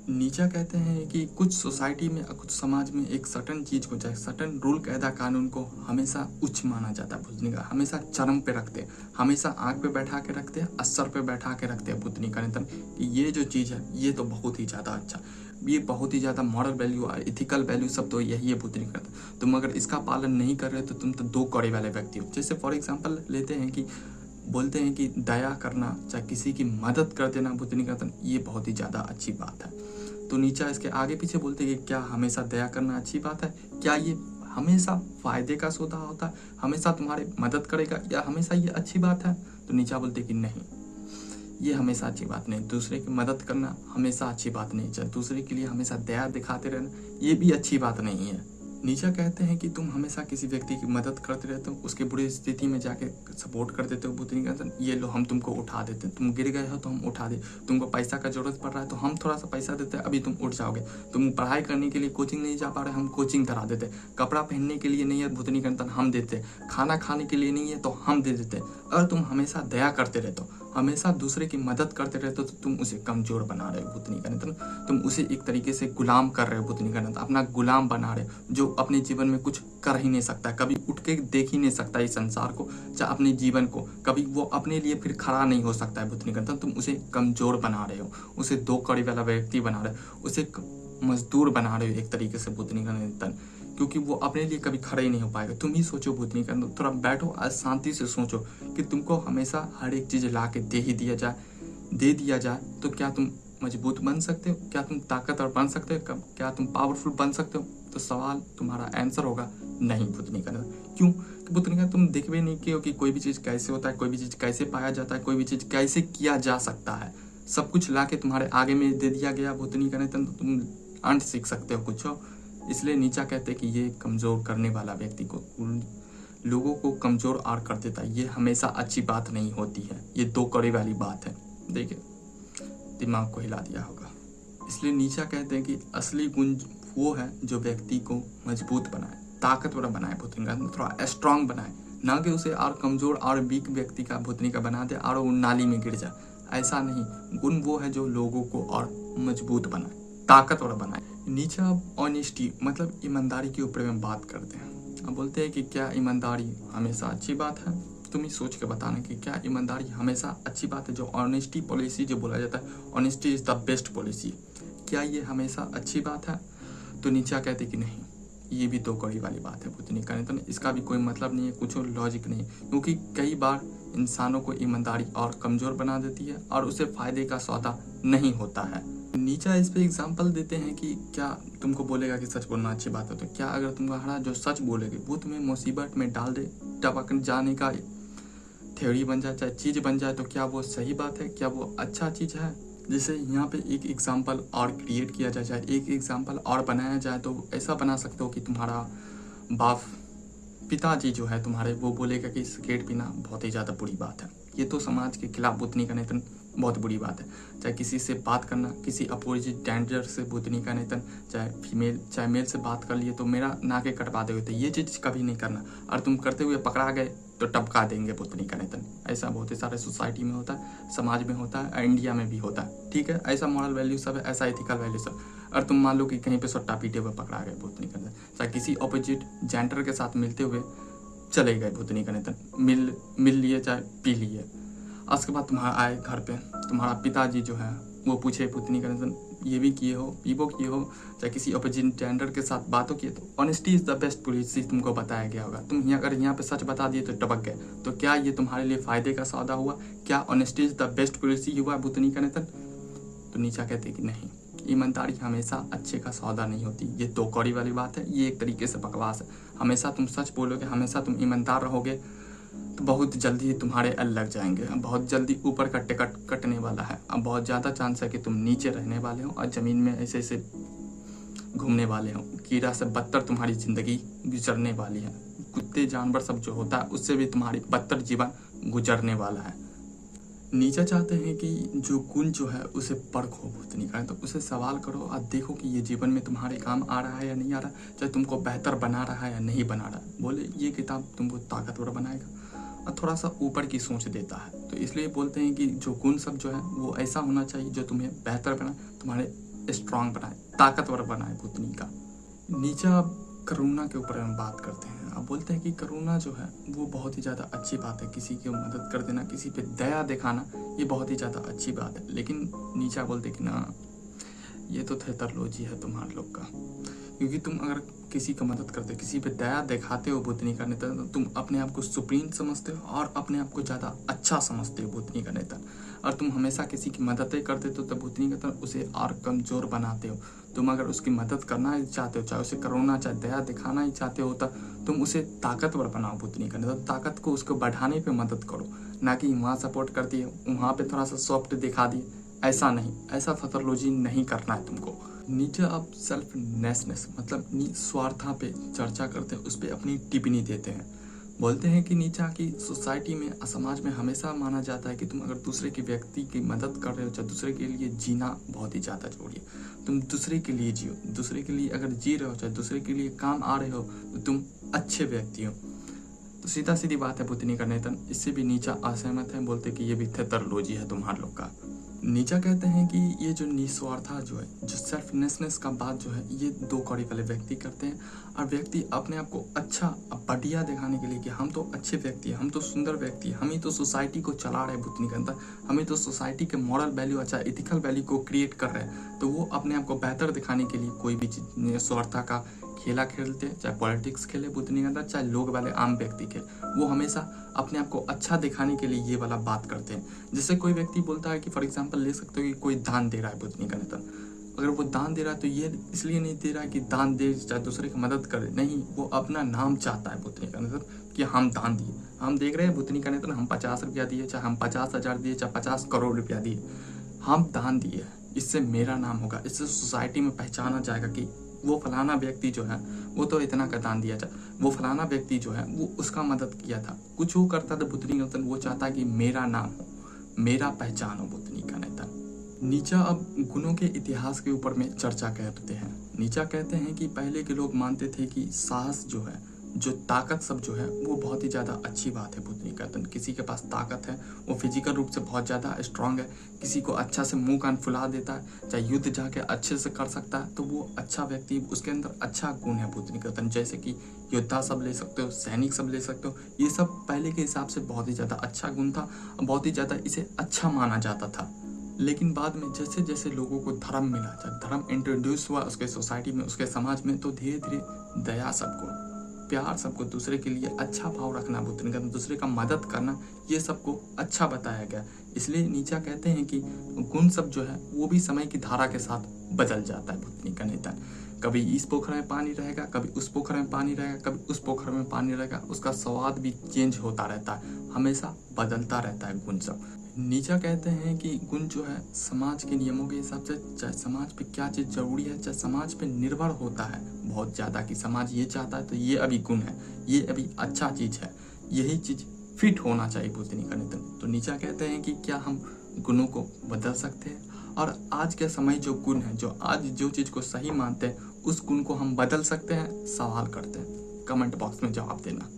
नीचा कहते हैं कि कुछ सोसाइटी में, कुछ समाज में एक सर्टन चीज़ को, चाहे सर्टन रूल कायदा कानून को हमेशा उच्च माना जाता है, भूतनी का, हमेशा चरम पे रखते हैं, हमेशा आँख पे बैठा के रखते हैं, असर पे बैठा के रखते हैं, भूतनी का नेतन, कि ये जो चीज़ है ये तो बहुत ही ज़्यादा अच्छा, ये बहुत ही ज़्यादा मॉरल वैल्यू, इथिकल वैल्यू सब तो यही है, भूतनी करता, तुम अगर इसका पालन नहीं कर रहे तो तुम तो दो कौड़े वाले व्यक्ति हो। जैसे फॉर एग्जाम्पल लेते हैं कि बोलते हैं कि दया करना, चाहे किसी की मदद कर देना, भूतनी करता, ये बहुत ही ज़्यादा अच्छी बात है। तो नीचा इसके आगे पीछे बोलते हैं कि क्या हमेशा दया करना अच्छी बात है, क्या ये हमेशा फायदे का सौदा होता है, हमेशा तुम्हारे मदद करेगा, या हमेशा ये अच्छी बात है। तो नीचा बोलते कि नहीं, ये हमेशा अच्छी बात नहीं, दूसरे की मदद करना हमेशा अच्छी बात नहीं, चाहे दूसरे के लिए हमेशा दया दिखाते रहना, ये भी अच्छी बात नहीं है। नीचा कहते हैं कि तुम हमेशा किसी व्यक्ति की मदद करते रहते हो, उसके बुरी स्थिति में जाके सपोर्ट कर देते हो, भूतनी कहते हैं, ये लो हम तुमको उठा देते हैं, तुम गिर गए हो तो हम उठा दे, तुमको पैसा का जरूरत पड़ रहा है तो हम थोड़ा सा पैसा देते हैं, अभी तुम उठ जाओगे, तुम पढ़ाई करने के लिए कोचिंग नहीं जा पा रहे, हम कोचिंग करा देते, कपड़ा पहनने के लिए नहीं है, भूतनी कहते हम देते, खाना खाने के लिए नहीं है तो हम दे देते। अगर तुम हमेशा दया करते रहते हो, हमेशा दूसरे की मदद करते रहते हो, तो तुम उसे कमजोर बना रहे हो, भूतनी कहते, तुम उसे एक तरीके से गुलाम कर रहे हो, भूतनी कहते, अपना गुलाम बना रहे हो, जो अपने जीवन में कुछ कर ही नहीं सकता, कभी उठ के देख ही नहीं सकता इस संसार को, चाहे अपने जीवन को, कभी वो अपने लिए फिर खड़ा नहीं हो सकता है, भूतनी कहते, तुम उसे कमजोर बना रहे हो, उसे दो कड़ी वाला व्यक्ति बना रहे हो, उसे मजदूर बना रहे हो एक तरीके से, भूतनी कहते, क्योंकि वो अपने लिए कभी खड़ा ही नहीं हो पाएगा। तुम ही सोचो, भूतनी का थोड़ा बैठो, आज शांति से सोचो कि तुमको हमेशा हर एक चीज़ ला के दे दिया जाए तो क्या तुम मजबूत बन सकते हो, क्या तुम ताकतवर बन सकते हो, क्या तुम पावरफुल बन सकते हो? तो सवाल तुम्हारा आंसर होगा नहीं, भूतनी का। क्यों? भूतनी का तुम देख भी नहीं कि हो कि कोई भी चीज़ कैसे होता है, कोई भी चीज़ कैसे पाया जाता है, कोई भी चीज़ कैसे किया जा सकता है, सब कुछ ला के तुम्हारे आगे में दे दिया गया, भूतनी का, तो तुम अंत सीख सकते हो कुछ हो। इसलिए नीचा कहते हैं कि ये कमज़ोर करने वाला व्यक्ति को, लोगों को कमज़ोर आर कर देता है, ये हमेशा अच्छी बात नहीं होती है, ये दो कड़ी वाली बात है। देखिए, दिमाग को हिला दिया होगा। इसलिए नीचा कहते हैं कि असली गुण वो है जो व्यक्ति को मजबूत बनाए, ताकतवर बनाए, भूतनी का थोड़ा स्ट्रांग बनाए, ना कि उसे और कमजोर और वीक व्यक्ति का भूतनी का बना दे और वो नाली में गिर जाए। ऐसा नहीं, गुण वो है जो लोगों को और मजबूत बनाए, ताकतवर बनाए। नीचा अब ऑनेस्टी मतलब ईमानदारी के ऊपर में बात करते हैं। अब बोलते हैं कि क्या ईमानदारी हमेशा अच्छी बात है? तुम ही सोच के बताना कि क्या ईमानदारी हमेशा अच्छी बात है? जो ऑनेस्टी पॉलिसी जो बोला जाता है, honesty is the best policy, क्या ये हमेशा अच्छी बात है? तो नीचा कहते कि नहीं, ये भी तो कड़ी वाली बात है, भूतनी का तो इसका भी कोई मतलब नहीं है, कुछ लॉजिक नहीं, क्योंकि कई बार इंसानों को ईमानदारी और कमजोर बना देती है और उसे फायदे का सौदा नहीं होता है। नीचा इस पे एग्जाम्पल देते हैं कि क्या तुमको बोलेगा कि सच बोलना अच्छी बात है, तो क्या अगर तुम्हारा जो सच बोलेगे वो तुम्हें मुसीबत में डाल दे, टपक जाने का थ्योरी बन जाए, चाहे चीज बन जाए, तो क्या वो सही बात है? क्या वो अच्छा चीज है? जैसे यहाँ पे एक एग्जाम्पल और क्रिएट किया जाए, चाहे एक एग्जाम्पल और बनाया जाए, तो ऐसा बना सकते हो कि तुम्हारा बाप पिताजी जो है तुम्हारे, वो बोलेगा कि सिगरेट पीना बहुत ही ज़्यादा बुरी बात है। ये तो समाज के खिलाफ बुतनी का नेतन बहुत बुरी बात है। चाहे किसी से बात करना, किसी अपोजिट जेंडर से बुतनी का नेतन, चाहे फीमेल चाहे मेल से बात कर लिए तो मेरा नाके कटवा दोगे, तो ये चीज़ कभी नहीं करना, और तुम करते हुए पकड़ा गए तो टपका देंगे बुतनी का नेतन। ऐसा बहुत ही सारे सोसाइटी में होता है, समाज में होता है, इंडिया में भी होता है। ठीक है, ऐसा मॉरल वैल्यू सब है, ऐसा एथिकल वैल्यू सब। और तुम मान लो कि कहीं पे सट्टा पीटे हुए पकड़ा गए भूतनी का नेतन, चाहे किसी अपोजिट जेंडर के साथ मिलते हुए चले गए भूतनी का नेतन, मिल लिए चाहे पी लिए, उसके बाद तुम्हारा आए घर पे, तुम्हारा पिताजी जो है वो पूछे भूतनी का नेतन ये भी किए हो, वो किए हो, चाहे किसी अपोजिट जेंडर के साथ बातों किए, तो honesty is the best policy तुमको बताया गया होगा। तुम अगर यहाँ पे सच बता दिए तो टपक गए, तो क्या ये तुम्हारे लिए फायदे का सौदा हुआ? क्या honesty is the best policy हुआ भूतनी का नेतन? तो नीचा कहते कि नहीं, ईमानदारी हमेशा अच्छे का सौदा नहीं होती। ये तो कौड़ी वाली बात है, ये एक तरीके से बकवास है। हमेशा तुम सच बोलोगे, हमेशा तुम ईमानदार रहोगे, तो बहुत जल्दी तुम्हारे अल लग जाएंगे। बहुत जल्दी ऊपर का टिकट कटने वाला है। अब बहुत ज़्यादा चांस है कि तुम नीचे रहने वाले हो और ज़मीन में ऐसे ऐसे घूमने वाले हो। कीड़ा से बदतर तुम्हारी ज़िंदगी गुजरने वाली है। कुत्ते जानवर सब जो होता है उससे भी तुम्हारी बदतर जीवन गुजरने वाला है। नीचा चाहते हैं कि जो गुण जो है उसे परखो, भूतनी का, तो उसे सवाल करो और देखो कि ये जीवन में तुम्हारे काम आ रहा है या नहीं आ रहा, चाहे तुमको बेहतर बना रहा है या नहीं बना रहा। बोले ये किताब तुमको ताकतवर बनाएगा और थोड़ा सा ऊपर की सोच देता है। तो इसलिए बोलते हैं कि जो गुण सब जो है वो ऐसा होना चाहिए जो तुम्हें बेहतर बनाए, तुम्हारे स्ट्रांग बनाए, ताकतवर बनाए भूतनी का। नीचा करुणा के ऊपर हम बात करते हैं। अब बोलते हैं कि करुणा जो है वो बहुत ही ज़्यादा अच्छी बात है। किसी की मदद कर देना, किसी पे दया दिखाना, ये बहुत ही ज़्यादा अच्छी बात है। लेकिन नीचा बोलते कि ना, ये तो थेतरलॉजी है तुम्हारे लोग का, क्योंकि तुम अगर किसी का मदद करते, किसी पे दया दिखाते हो भूतनी का नेता, तो तुम अपने आप को सुप्रीम समझते हो और अपने आप को ज़्यादा अच्छा समझते हो भूतनी का नेता। और तुम हमेशा किसी की मदद करते हो तो भूतनी का नेता उसे और कमज़ोर बनाते हो। तुम अगर उसकी मदद करना ही चाहते हो, चाहे उसे करुणा चाहे दया दिखाना ही चाहते हो, तो तुम उसे ताकतवर बनाओ भूतनी का नेता। ताकत को उसको बढ़ाने पे मदद करो, ना कि वहाँ सपोर्ट कर दिए, वहाँ पे थोड़ा सा सॉफ्ट दिखा दिए। ऐसा नहीं, ऐसा थेतरलॉजी नहीं करना है तुमको। नीचे आप सेल्फनेसनेस मतलब निस्वार्था पे चर्चा करते हैं, उस पर अपनी टिप्पणी देते हैं। बोलते हैं कि नीचा की सोसाइटी में, समाज में हमेशा माना जाता है कि तुम अगर दूसरे के व्यक्ति की मदद कर रहे हो, चाहे दूसरे के लिए जीना बहुत ही ज़्यादा जरूरी है। तुम दूसरे के लिए जियो, दूसरे के लिए अगर जी रहे हो, चाहे दूसरे के लिए काम आ रहे हो, तो तुम अच्छे व्यक्ति हो। तो सीधा सीधी बात है भूतनी का नेतन, इससे भी नीचा असहमत है। बोलते कि ये भी थेतरलॉजी है तुम्हारे लोग का। नीचा कहते हैं कि ये जो निस्वार्था जो है, जो सेल्फनेसनेस का बात जो है, ये दो कौड़ी वाले व्यक्ति करते हैं। और व्यक्ति अपने आप को अच्छा बढ़िया दिखाने के लिए कि हम तो अच्छे व्यक्ति हैं, हम तो सुंदर व्यक्ति हैं, हम ही तो सोसाइटी को चला रहे हैं भूतनी के अंदर, हम ही तो सोसाइटी के मॉरल वैल्यू, अच्छा एथिकल वैल्यू को क्रिएट कर रहे हैं। तो वो अपने आप को बेहतर दिखाने के लिए कोई भी निस्वार्था का खेला खेलते हैं, चाहे पॉलिटिक्स खेले भूतनी के अंदर, चाहे लोग वाले आम व्यक्ति खेले, वो हमेशा अपने आप को अच्छा दिखाने के लिए ये वाला बात करते हैं। जैसे कोई व्यक्ति बोलता है कि फॉर एग्जांपल ले सकते हो कि कोई दान दे रहा है भूतनी का नेता, अगर वो दान दे रहा है तो ये इसलिए नहीं दे रहा है कि दान दे चाहे दूसरे की मदद करे, नहीं, वो अपना नाम चाहता है भूतनी का नेता कि हम दान दिए, हम देख रहे हैं भूतनी का नेता, हम 50 रुपया दिए, चाहे हम 50,000 दिए, चाहे 50 करोड़ रुपया दिए, हम दान दिए, इससे मेरा नाम होगा, इससे सोसाइटी में पहचाना जाएगा कि वो फलाना व्यक्ति जो है वो तो इतना का दान दिया था, वो फलाना व्यक्ति जो है वो उसका मदद किया था, कुछ वो करता था भूतनी का नेता, वो चाहता है कि मेरा नाम हो, मेरा पहचान हो भूतनी का नेता। नीचा अब गुणों के इतिहास के ऊपर में चर्चा करते हैं। नीचा कहते हैं कि पहले के लोग मानते थे कि साहस जो है, जो ताकत सब जो है, वो बहुत ही ज़्यादा अच्छी बात है। बुद्ध नहीं कहते किसी के पास ताकत है, वो फिजिकल रूप से बहुत ज़्यादा स्ट्रांग है, किसी को अच्छा से मुंह कान फुला देता है, चाहे युद्ध जाके अच्छे से कर सकता है, तो वो अच्छा व्यक्ति, उसके अंदर अच्छा गुण है। बुद्ध नहीं कहते जैसे कि योद्धा सब ले सकते हो, सैनिक सब ले सकते हो, ये सब पहले के हिसाब से बहुत ही ज़्यादा अच्छा गुण था, बहुत ही ज़्यादा इसे अच्छा माना जाता था। लेकिन बाद में जैसे जैसे लोगों को धर्म मिला, जब धर्म इंट्रोड्यूस हुआ उसके सोसाइटी में, उसके समाज में, तो धीरे धीरे दया सबको, प्यार सबको, दूसरे के लिए अच्छा भाव रखना, बुद्ध ने कहते दूसरे का मदद करना, ये सबको अच्छा बताया गया। इसलिए नीचा कहते हैं कि गुण सब जो है वो भी समय की धारा के साथ बदल जाता है। बुद्ध का नेता कभी इस पोखर में पानी रहेगा, कभी उस पोखर में पानी रहेगा, कभी उस पोखर में पानी रहेगा, उसका स्वाद भी चेंज होता रहता है, हमेशा बदलता रहता है गुण सब। नीचा कहते हैं कि गुण जो है समाज के नियमों के हिसाब से, चाहे समाज पे क्या चीज़ जरूरी है, चाहे समाज पे निर्भर होता है बहुत ज़्यादा कि समाज ये चाहता है तो ये अभी गुण है, ये अभी अच्छा चीज़ है, यही चीज़ फिट होना चाहिए बुद्ध नहीं करने तक। तो नीचा कहते हैं कि क्या हम गुणों को बदल सकते हैं, और आज के समय जो गुण है, जो आज जो चीज़ को सही मानते हैं, उस गुण को हम बदल सकते हैं? सवाल करते हैं, कमेंट बॉक्स में जवाब देना।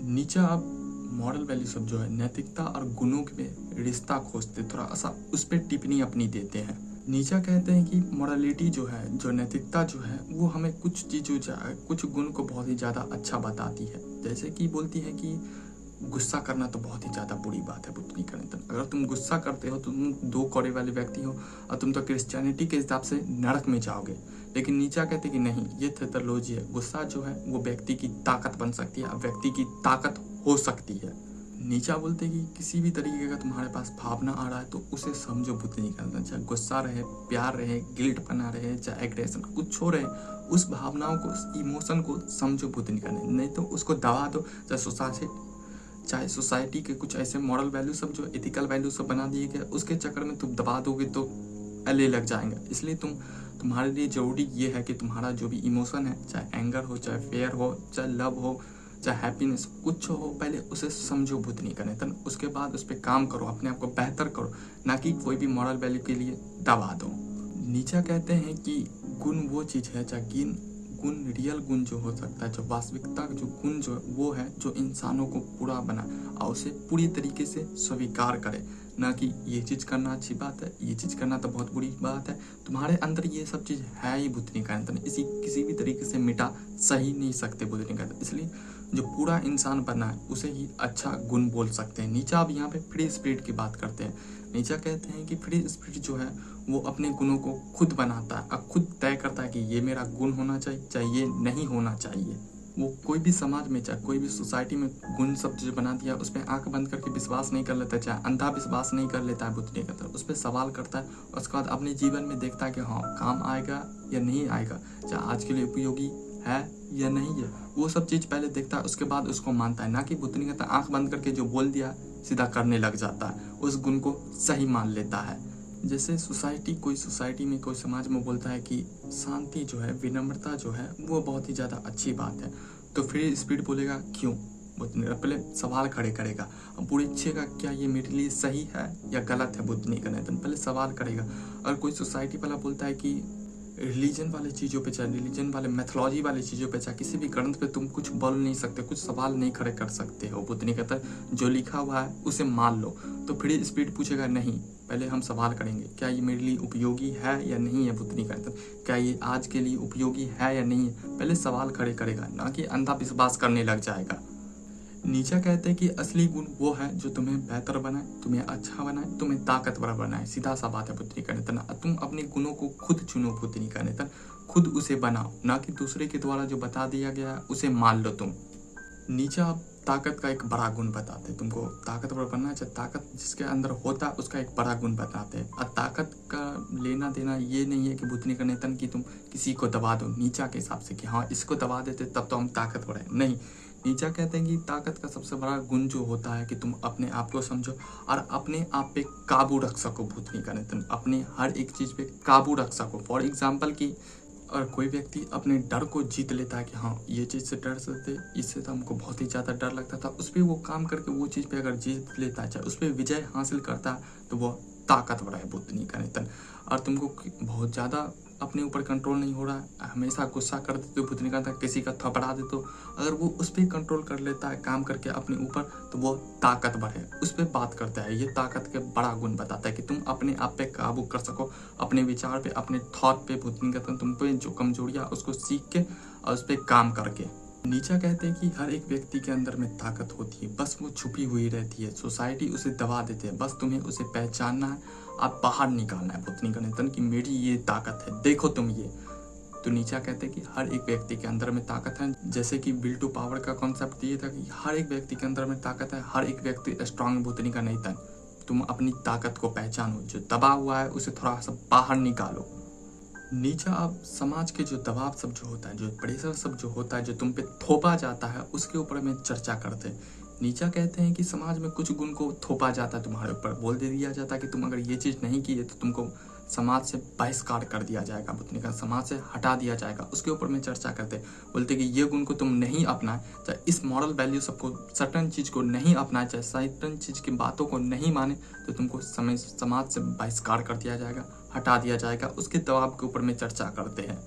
नीचा अब मॉरल वैल्यू सब जो है, नैतिकता और गुणों में रिश्ता खोजते, थोड़ा सा उस पर टिप्पणी अपनी देते हैं। नीचा कहते हैं कि मॉरलिटी जो है, जो नैतिकता जो है, वो हमें कुछ चीज़ों, कुछ गुण को बहुत ही ज़्यादा अच्छा बताती है। जैसे कि बोलती है कि गुस्सा करना तो बहुत ही ज़्यादा बुरी बात है बुद्ध नहीं करने तक। अगर तुम गुस्सा करते हो तो तुम दो कौड़े वाले व्यक्ति हो, और तुम तो क्रिश्चियनिटी के हिसाब से नरक में जाओगे। लेकिन नीचा कहते कि नहीं, ये थेथोलॉजी है, गुस्सा जो है वो व्यक्ति की ताकत बन सकती है, व्यक्ति की ताकत हो सकती है। नीचा बोलते कि किसी भी तरीके का तुम्हारे पास भावना आ रहा है तो उसे समझो बुद्ध नहीं करना, चाहे गुस्सा रहे, प्यार रहे, गिल्ट बना रहे, चाहे एग्रेशन कुछ हो रहे, उस भावनाओं को, उस इमोशन को समझो बुद्ध नहीं करने, नहीं तो उसको दबा दो। चाहे सोसाइटी के कुछ ऐसे मॉरल वैल्यू सब जो एथिकल वैल्यू सब बना दिए गए, उसके चक्कर में तुम दबा दोगे तो अले लग जाएंगे। इसलिए तुम्हारे लिए जरूरी ये है कि तुम्हारा जो भी इमोशन है, चाहे एंगर हो, चाहे फेयर हो, चाहे लव हो, चाहे हैप्पीनेस, कुछ हो, पहले उसे समझो बुद्ध नहीं करने तक, उसके बाद उस पर काम करो, अपने आप को बेहतर करो, ना कि कोई भी मॉरल वैल्यू के लिए दबा दो। नीचा कहते हैं कि गुण वो चीज़ है, चाहे गुण रियल गुण जो हो सकता है, जो वास्तविकता जो गुण जो वो है, जो इंसानों को पूरा बना और उसे पूरी तरीके से स्वीकार करे, ना कि ये चीज़ करना अच्छी बात है, ये चीज़ करना तो बहुत बुरी बात है, तुम्हारे अंदर ये सब चीज़ है ही बुद्ध नहीं कहते, इसी किसी भी तरीके से मिटा सही नहीं सकते बुद्ध नहीं कहते। इसलिए जो पूरा इंसान बना है उसे ही अच्छा गुण बोल सकते हैं। नीचा अब यहाँ पे फ्री स्पिरिट की बात करते हैं। नीचा कहते हैं कि फ्री स्पिरिट जो है वो अपने गुणों को खुद बनाता है और खुद तय करता है कि ये मेरा गुण होना चाहिए, चाहे ये नहीं होना चाहिए। वो कोई भी समाज में, चाहे कोई भी सोसाइटी में गुण सब जो बना दिया उस पर आंख बंद करके विश्वास नहीं कर लेता, चाहे अंधा विश्वास नहीं कर लेता है बुद्ध नहीं कहता, उस पर सवाल करता है, उसके बाद अपने जीवन में देखता है कि हाँ काम आएगा या नहीं आएगा, चाहे आज के लिए उपयोगी है या नहीं है, वो सब चीज़ पहले देखता है, उसके बाद उसको मानता है। ना कि बुद्ध नहीं कहता आंख बंद करके जो बोल दिया सीधा करने लग जाता है, उस गुण को सही मान लेता है। जैसे कोई सोसाइटी में, कोई समाज में बोलता है कि शांति जो है, विनम्रता जो है वो बहुत ही ज़्यादा अच्छी बात है, तो फिर स्पीड बोलेगा क्यों, पहले सवाल खड़े करेगा, अब पूछेगा क्या ये मेरे लिए सही है या गलत है, बुद्ध नहीं करना है, पहले सवाल करेगा। और कोई सोसाइटी वाला बोलता है कि रिलीजन वाले चीज़ों पे, चाहे रिलीजन वाले मैथोलॉजी वाली चीज़ों पे, चाहे किसी भी ग्रंथ पे तुम कुछ बोल नहीं सकते, कुछ सवाल नहीं खड़े कर सकते हो, बुद्ध नहीं कहता जो लिखा हुआ है उसे मान लो। तो फिर स्पीड पूछेगा नहीं, पहले हम सवाल करेंगे क्या ये मेरे लिए उपयोगी है या नहीं है, बुद्ध नहीं कहता क्या ये आज के लिए उपयोगी है या नहीं है, पहले सवाल खड़े करेगा, ना कि अंधा विश्वास करने लग जाएगा। नीचा कहते हैं कि असली गुण वो है जो तुम्हें बेहतर बनाए, तुम्हें अच्छा बनाए, तुम्हें ताकतवर बनाए। सीधा सा बात है बुद्ध नहीं कहने तक, तुम अपने गुणों को खुद चुनो बुद्ध नहीं कहने तक, खुद उसे बनाओ, ना कि दूसरे के द्वारा जो बता दिया गया है उसे मान लो तुम। नीचा अब ताकत का एक बड़ा गुण बताते हैं, तुमको ताकतवर बनना है, ताकत जिसके अंदर होता है उसका एक बड़ा गुण बताते हैं। और ताकत का लेना देना ये नहीं है कि बुद्ध नहीं करने तक कि तुम किसी को दबा दो नीचा के हिसाब से कि हाँ इसको दबा देते तब तो हम ताकतवर हैं, नहीं। नीचा कहते हैं कि ताकत का सबसे बड़ा गुण जो होता है कि तुम अपने आप को समझो और अपने आप पे काबू रख सको, बुद्ध नहीं करने तुम अपने हर एक चीज़ पे काबू रख सको। फॉर एग्जाम्पल कि और कोई व्यक्ति अपने डर को जीत लेता है कि हाँ ये चीज़ से डर सकते, इससे तो हमको बहुत ही ज़्यादा डर लगता था, उस पर वो काम करके वो चीज़ पे अगर जीत लेता है, चाहे उस पर विजय हासिल करता है, तो वो ताकतवर है बुद्धनी का नेतन। और तुमको बहुत ज़्यादा अपने ऊपर कंट्रोल नहीं हो रहा है, हमेशा गुस्सा कर देते हो बुद्धनी का नेतन, किसी का थपड़ा देते हो, अगर वो उस पर कंट्रोल कर लेता है काम करके अपने ऊपर, तो वो ताकतवर है, उस पर बात करता है। ये ताकत के बड़ा गुण बताता है कि तुम अपने आप पे काबू कर सको, अपने विचार पे, अपने थॉट पे। बुद्धनी का नेतन तुम पे जो कमजोरियाँ उसको सीख के और उस पर काम करके। नीचा कहते हैं कि हर एक व्यक्ति के अंदर में ताकत होती है, बस वो छुपी हुई रहती है, सोसाइटी उसे दबा देते हैं, बस तुम्हें उसे पहचानना है, आप बाहर निकालना है बुद्धनी का नेतन कि मेरी ये ताकत है, देखो तुम ये। तो नीचा कहते हैं कि हर एक व्यक्ति के अंदर में ताकत है। जैसे कि विल टू पावर का कॉन्सेप्ट ये था कि हर एक व्यक्ति के अंदर में ताकत है, हर एक व्यक्ति स्ट्रांग बुद्धनी का नेतन। तुम अपनी ताकत को पहचानो, जो दबा हुआ है उसे थोड़ा सा बाहर निकालो। नीचा अब समाज के जो दबाव सब जो होता है, जो प्रेशर सब जो होता है, जो तुम पे थोपा जाता है, उसके ऊपर में चर्चा करते हैं। नीचा कहते हैं कि समाज में कुछ गुण को थोपा जाता है, तुम्हारे ऊपर बोल दे दिया जाता है कि तुम अगर ये चीज़ नहीं की है तो तुमको समाज से बहिष्कार कर दिया जाएगा, बुद्धनी का समाज से हटा दिया जाएगा। उसके ऊपर में चर्चा करते हैं, बोलते कि ये गुण को तुम नहीं अपनाए, चाहे इस मॉरल वैल्यू सबको, सर्टन चीज़ को नहीं अपनाए, चाहे सर्टन चीज़ की बातों को नहीं माने, तो तुमको समाज से बहिष्कार कर दिया जाएगा, हटा दिया जाएगा। उसके दबाव के ऊपर में चर्चा करते हैं।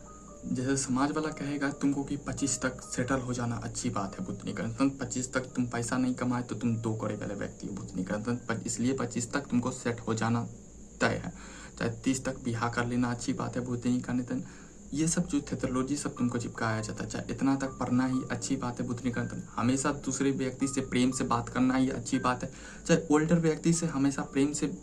जैसे समाज वाला कहेगा तुमको कि 25 तक सेटल हो जाना अच्छी बात है बुद्धनी का नेतन, 25 तक तुम पैसा नहीं कमाए तो तुम 2 करोड़ वाले व्यक्ति हो बुद्धनी का नेतन, इसलिए 25 तक तुमको सेट हो जाना तय है। चाहे 30 तक ब्याह कर लेना अच्छी बात है बुद्धनी का नेतन। ये सब जो थेथोलॉजी सब तुमको चिपकाया जाता है, चाहे इतना तक पढ़ना ही अच्छी बात है बुद्धनी का नेतन। हमेशा दूसरे व्यक्ति से प्रेम से बात करना ही अच्छी बात है, चाहे ओल्डर व्यक्ति से हमेशा प्रेम से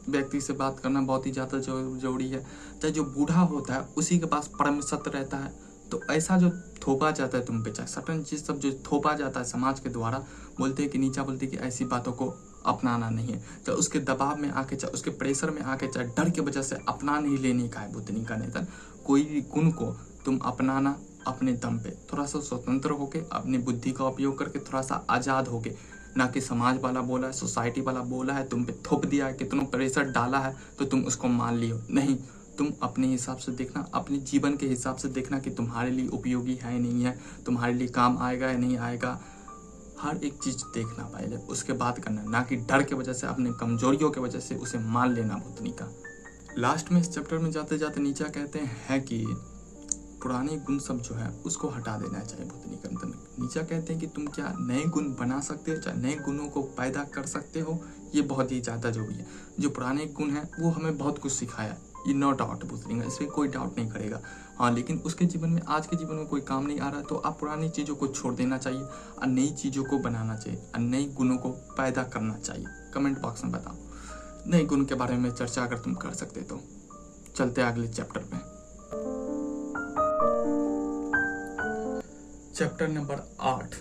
व्यक्ति से बात करना बहुत ही ज़्यादा जरूरी है। चाहे जो बूढ़ा होता है उसी के पास परम सत्य रहता है। तो ऐसा जो थोपा जाता है तुम पे, चाहे सटन चीज़ सब जो थोपा जाता है समाज के द्वारा, बोलते हैं कि नीचा बोलते हैं कि ऐसी बातों को अपनाना नहीं है, चाहे उसके दबाव में आके, चाहे उसके प्रेशर में आके, चाहे डर की वजह से अपना नहीं लेने का है बुद्धनी का नेतन। कोई भी गुण को तुम अपनाना अपने दम पे, थोड़ा सा स्वतंत्र होके, अपनी बुद्धि का उपयोग करके, थोड़ा सा आज़ाद होके, ना कि समाज वाला बोला है, सोसाइटी वाला बोला है, तुम पे थोप दिया है, कितना प्रेशर डाला है तो तुम उसको मान लियो। नहीं, तुम अपने हिसाब से देखना, अपने जीवन के हिसाब से देखना कि तुम्हारे लिए उपयोगी है या नहीं है, तुम्हारे लिए काम आएगा या नहीं आएगा। हर एक चीज़ देखना पहले, उसके बाद करना, ना कि डर के वजह से, अपने कमजोरियों की वजह से उसे मान लेना बुद्धनी का। लास्ट में इस चैप्टर में जाते जाते नीचा कहते हैं कि पुराने गुण सब जो है उसको हटा देना चाहिए बुद्धनी का नेतन। नीचा कहते हैं कि तुम क्या नए गुण बना सकते हो, चाहे नए गुणों को पैदा कर सकते हो, ये बहुत ही ज़्यादा जरूरी है। जो पुराने गुण हैं वो हमें बहुत कुछ सिखाया, ये नो डाउट बुद्धनी का, इसमें कोई डाउट नहीं करेगा। हाँ, लेकिन उसके जीवन में, आज के जीवन में कोई काम नहीं आ रहा, तो आप पुरानी चीज़ों को छोड़ देना चाहिए और नई चीज़ों को बनाना चाहिए और नई गुणों को पैदा करना चाहिए। कमेंट बॉक्स में बताओ नए गुण के बारे में चर्चा अगर तुम कर सकते तो। चलते अगले चैप्टर में। Chapter number 8।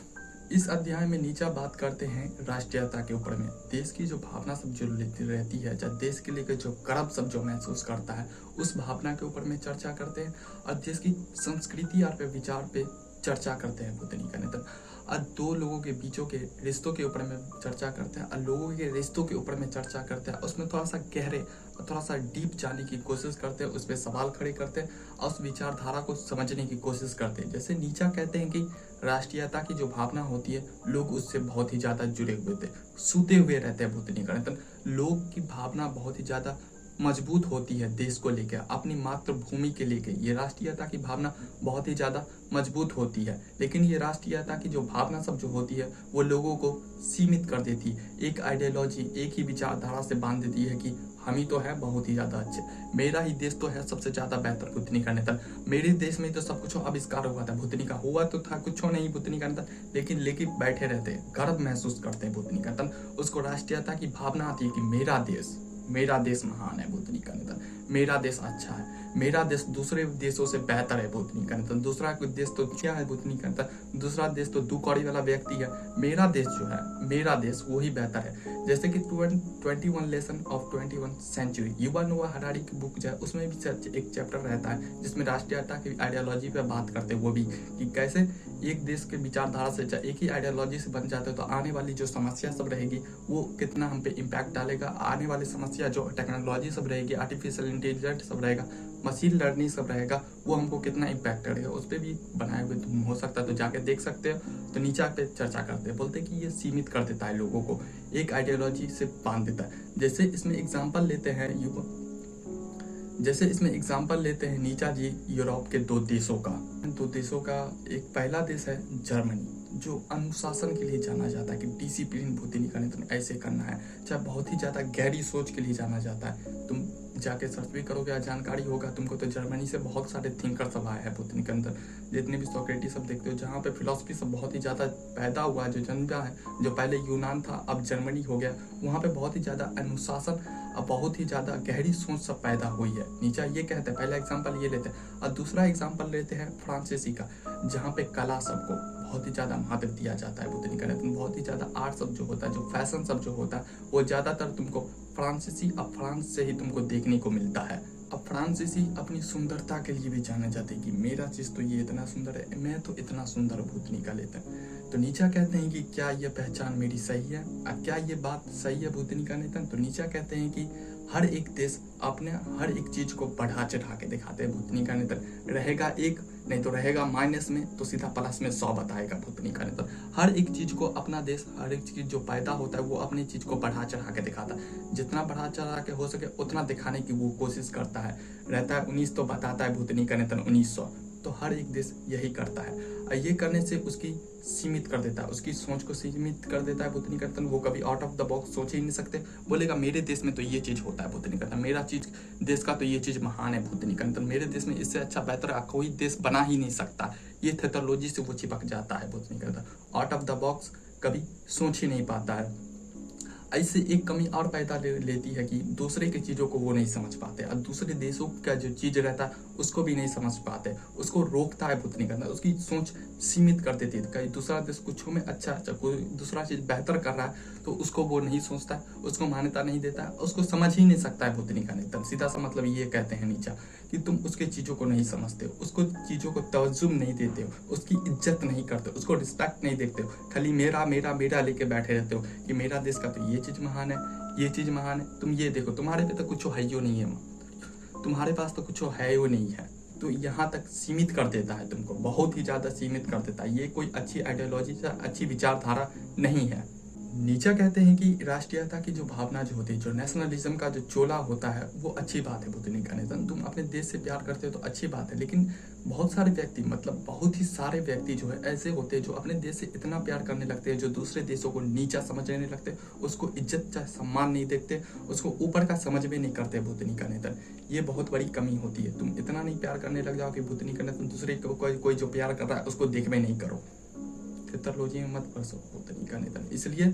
इस अध्याय में नीचा बात करते हैं राष्ट्रीयता के ऊपर में। देश की जो भावना सब जो रहती है, चाहे देश के लिए जो गर्व सब जो महसूस करता है, उस भावना के ऊपर में चर्चा करते हैं और देश की संस्कृति और विचार पे चर्चा करते हैं बुद्धनी का नेतन। और दो लोगों के बीचों के रिश्तों के ऊपर में चर्चा करते हैं और लोगों के रिश्तों के ऊपर में चर्चा करते हैं। उसमें थोड़ा सा गहरे और थोड़ा सा डीप जाने की कोशिश करते हैं, उस पर सवाल खड़े करते हैं और उस विचारधारा को समझने की कोशिश करते हैं। जैसे नीचा कहते हैं कि राष्ट्रीयता की जो भावना होती है, लोग उससे बहुत ही ज़्यादा जुड़े हुए थे, सूते हुए रहते हैं बुद्धनी का नेतन। लोग की भावना बहुत ही ज़्यादा मजबूत होती है देश को लेकर, अपनी मातृभूमि के लेकर। ये राष्ट्रीयता की भावना बहुत ही ज़्यादा मजबूत होती है, लेकिन ये राष्ट्रीयता की जो भावना सब जो होती है वो लोगों को सीमित कर देती है, एक आइडियोलॉजी, एक ही विचारधारा से बांध देती है कि हम ही तो है बहुत ही ज़्यादा अच्छे, मेरा ही देश तो है सबसे ज़्यादा बेहतर बुद्धनी का नेतन, मेरे देश में तो सब कुछ आविष्कार हुआ था बुद्धनी का, हुआ तो था कुछ नहीं बुद्धनी का नेतन, लेकिन लेके बैठे रहते, गर्व महसूस करते हैं बुद्धनी का नेतन। उसको राष्ट्रीयता की भावना आती है कि मेरा देश महान है बुद्धनी का नेतन, मेरा देश अच्छा है, मेरा देश दूसरे देशों से बेहतर है बुद्धनी का नेतन। दूसरा कोई देश तो क्या है बुद्धनी का नेतन, दूसरा देश तो 2 कौड़ी वाला व्यक्ति है, मेरा देश जो है, मेरा देश वही बेहतर है। जैसे कि 21 लेसन ऑफ 21 सेंचुरी, युवा नोआ हरारी की बुक जो है, उसमें भी एक चैप्टर रहता है जिसमें राष्ट्रीयता की आइडियोलॉजी पे बात करते हैं, वो भी कि कैसे एक देश के विचारधारा से, एक ही आइडियोलॉजी से बन जाते हैं तो आने वाली जो समस्या सब रहेगी वो कितना हम पे इम्पैक्ट डालेगा, आने वाली समस्या जो टेक्नोलॉजी सब रहेगी, आर्टिफिशियल इंटेलिजेंट सब रहेगा, मशीन लर्निंग सब रहेगा, वो हमको कितना इम्पैक्ट करेगा उस पर भी बनाए हुए तुम हो सकता है तो जाके देख सकते हो। तो नीचे पे चर्चा करते हैं, बोलते हैं कि ये सीमित कर देता है लोगों को, एक आइडियोलॉजी से बांध देता है। जैसे इसमें एग्जाम्पल लेते हैं नीचा जी यूरोप के दो देशों का एक पहला देश है जर्मनी, जो अनुशासन के लिए जाना जाता है कि डिसिप्लिन बुद्धि नहीं करनी, तुम्हें ऐसे करना है, चाहे बहुत ही ज़्यादा गहरी सोच के लिए जाना जाता है। तुम जाके सर्च भी करोगे, जानकारी होगा तुमको, तो जर्मनी से बहुत सारे थिंकर सब आए हैं बुद्धि के अंदर, जितने भी सोक्रेटिस सब देखते हो, जहाँ पे फिलोसफी सब बहुत ही ज़्यादा पैदा हुआ है, जो जन्मा है, जो पहले यूनान था अब जर्मनी हो गया, वहाँ पे बहुत ही ज़्यादा अनुशासन और बहुत ही ज़्यादा गहरी सोच सब पैदा हुई है। नीचा ये कहते हैं, पहला एग्जाम्पल ये लेते हैं, और दूसरा एग्जाम्पल लेते हैं फ्रांसीसी का, जहाँ पे कला सबको बहुत ही ज़्यादा महत्व दिया जाता है बुद्धि निकाय। बहुत ही ज़्यादा आर्ट सब जो होता है, जो फैशन सब जो होता है, वो ज़्यादातर तुमको फ्रांसीसी और फ्रांस से ही तुमको देखने को मिलता है। अब फ्रांसीसी अपनी सुंदरता के लिए भी जाने जाते हैं कि मेरा चीज़ तो ये इतना सुंदर है, मैं तो इतना सुंदर भूत निकाल लेते हैं। तो नीचा कहते हैं कि क्या ये पहचान मेरी सही है, क्या ये बात सही है भूत निकाल लेते हैं। तो नीचा कहते हैं कि हर एक देश अपने हर एक चीज को बढ़ा चढ़ा के दिखाते हैं भूतनी का नेतर, रहेगा एक नहीं तो रहेगा माइनस में तो सीधा प्लस में 100 बताएगा भूतनी का नेतर। हर एक चीज को अपना देश, हर एक चीज जो पैदा होता है वो अपनी चीज को बढ़ा चढ़ा के दिखाता है, जितना बढ़ा चढ़ा के हो सके उतना दिखाने की वो कोशिश करता है। रहता है 19 तो बताता है भूतनी का नेतर 1900, तो हर एक देश यही करता है। और ये करने से उसकी सीमित कर देता है, उसकी सोच को सीमित कर देता है भूतनी करतन। वो कभी आउट ऑफ द बॉक्स सोच ही नहीं सकते, बोलेगा मेरे देश में तो ये चीज होता है भूतनी करतन, मेरा चीज देश का तो ये चीज महान है भूतनी करतन, मेरे देश में इससे अच्छा बेहतर कोई देश बना ही नहीं सकता। ये थेटोलॉजी से वो चिपक जाता है भूतनी करतन, आउट ऑफ द बॉक्स कभी सोच ही नहीं पाता है। ऐसे एक कमी और पैदा लेती है कि दूसरे की चीज़ों को वो नहीं समझ पाते, और दूसरे देशों का जो चीज़ रहता है उसको भी नहीं समझ पाते, उसको रोकता है भूतनी करना, उसकी सोच सीमित कर देती है। कहीं दूसरा देश कुछ में अच्छा कोई दूसरा चीज़ बेहतर कर रहा है तो उसको वो नहीं सोचता है, उसको मान्यता नहीं देता है, उसको समझ ही नहीं सकता है भूतनी का नेता। सीधा सा मतलब ये कहते हैं नीचा कि तुम उसके चीज़ों को नहीं समझते हो, उसको चीज़ों को तवज्जुम नहीं देते हो, उसकी इज्जत नहीं करते हो, उसको रिस्पेक्ट नहीं देखते हो, खाली मेरा मेरा मेरा लेके बैठे रहते हो कि मेरा देश का तो ये चीज़ महान है, ये चीज़ महान है। तुम ये देखो तुम्हारे पे तो कुछ है ही नहीं है, तुम्हारे पास तो कुछ है ही नहीं है। तो यहाँ तक सीमित कर देता है तुमको, बहुत ही ज़्यादा सीमित कर देता है। ये कोई अच्छी आइडियोलॉजी या अच्छी विचारधारा नहीं है। नीचा कहते हैं कि राष्ट्रीयता की जो भावना जो होती है, जो नेशनलिज्म का जो चोला होता है, वो अच्छी बात है भूतनी का नेता। तुम अपने देश से प्यार करते हो तो अच्छी बात है, लेकिन बहुत सारे व्यक्ति, मतलब बहुत ही सारे व्यक्ति जो है ऐसे होते हैं जो अपने देश से इतना प्यार करने लगते हैं, जो दूसरे देशों को नीचा समझने लगते हैं, उसको इज्जत चाहे सम्मान नहीं देखते, उसको ऊपर का समझ भी नहीं करते भूतनी का नेता। ये बहुत बड़ी कमी होती है। तुम इतना नहीं प्यार करने लग जाओ कि भूतनी का नेता दूसरे को कोई जो प्यार कर रहा है उसको देख में नहीं करो, थेटोलॉजी में मत फंसो भूतनी का नेता। इसलिए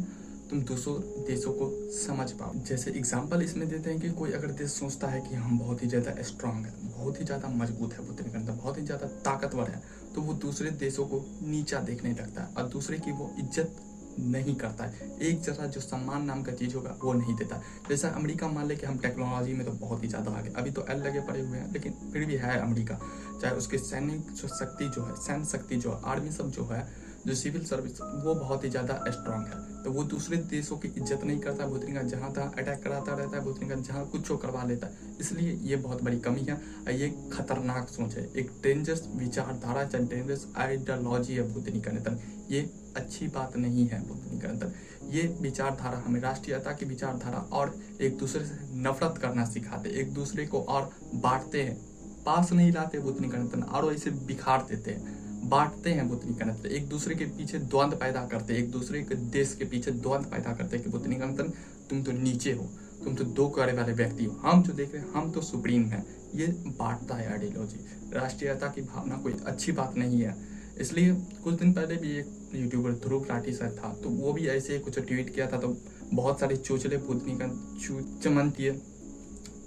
तुम दूसरों देशों को समझ पाओ। जैसे एग्जाम्पल इसमें देते हैं कि कोई अगर देश सोचता है कि हम बहुत ही ज़्यादा स्ट्रांग है, बहुत ही ज़्यादा मजबूत है भूतनी का नेता, बहुत ही ज़्यादा ताकतवर है, तो वो दूसरे देशों को नीचा देखने लगता है और दूसरे की वो इज्जत नहीं करता है। एक जरा जो सम्मान नाम का चीज़ होगा वो नहीं देता। जैसा अमेरिका मान ले कि हम टेक्नोलॉजी में तो बहुत ही ज़्यादा आगे, अभी तो एल लगे पड़े हुए हैं, लेकिन फिर भी है अमेरिका। चाहे उसके सैनिक शक्ति जो है, सैन्य शक्ति जो आर्मी सब जो है, जो सिविल सर्विस, वो बहुत ही ज़्यादा स्ट्रांग है। तो वो दूसरे देशों की इज्जत नहीं करता भूतनी का, जहाँ तहाँ अटैक कराता रहता है भूतनी का, जहाँ कुछ करवा लेता है। इसलिए ये बहुत बड़ी कमी है और ये खतरनाक सोच है, एक डेंजरस विचारधारा, चाहे डेंजरस आइडियोलॉजी है भूतनी का नेतन। ये अच्छी बात नहीं है भूतनी का नेतन। ये विचारधारा हमें राष्ट्रीयता की विचारधारा और एक दूसरे से नफरत करना सिखाते, एक दूसरे को और बांटते हैं, पास नहीं लाते भूतनी का नेतन, और ऐसे बिखार देते हैं, बांटते हैं भूतनी का नेतन, एक दूसरे के पीछे द्वंद्व पैदा करते, एक दूसरे के देश के पीछे द्वंद्व पैदा करते कि भूतनी का नेतन तुम तो नीचे हो, तुम तो दो करे वाले व्यक्ति हो, हम जो देख रहे हैं हम तो सुप्रीम है। ये बांटता है आइडियोलॉजी। राष्ट्रीयता की भावना कोई अच्छी बात नहीं है। इसलिए कुछ दिन पहले भी एक यूट्यूबर ध्रुव राठी सर था, तो वो भी ऐसे कुछ ट्वीट किया था, तो बहुत सारे चोचले भूतनी का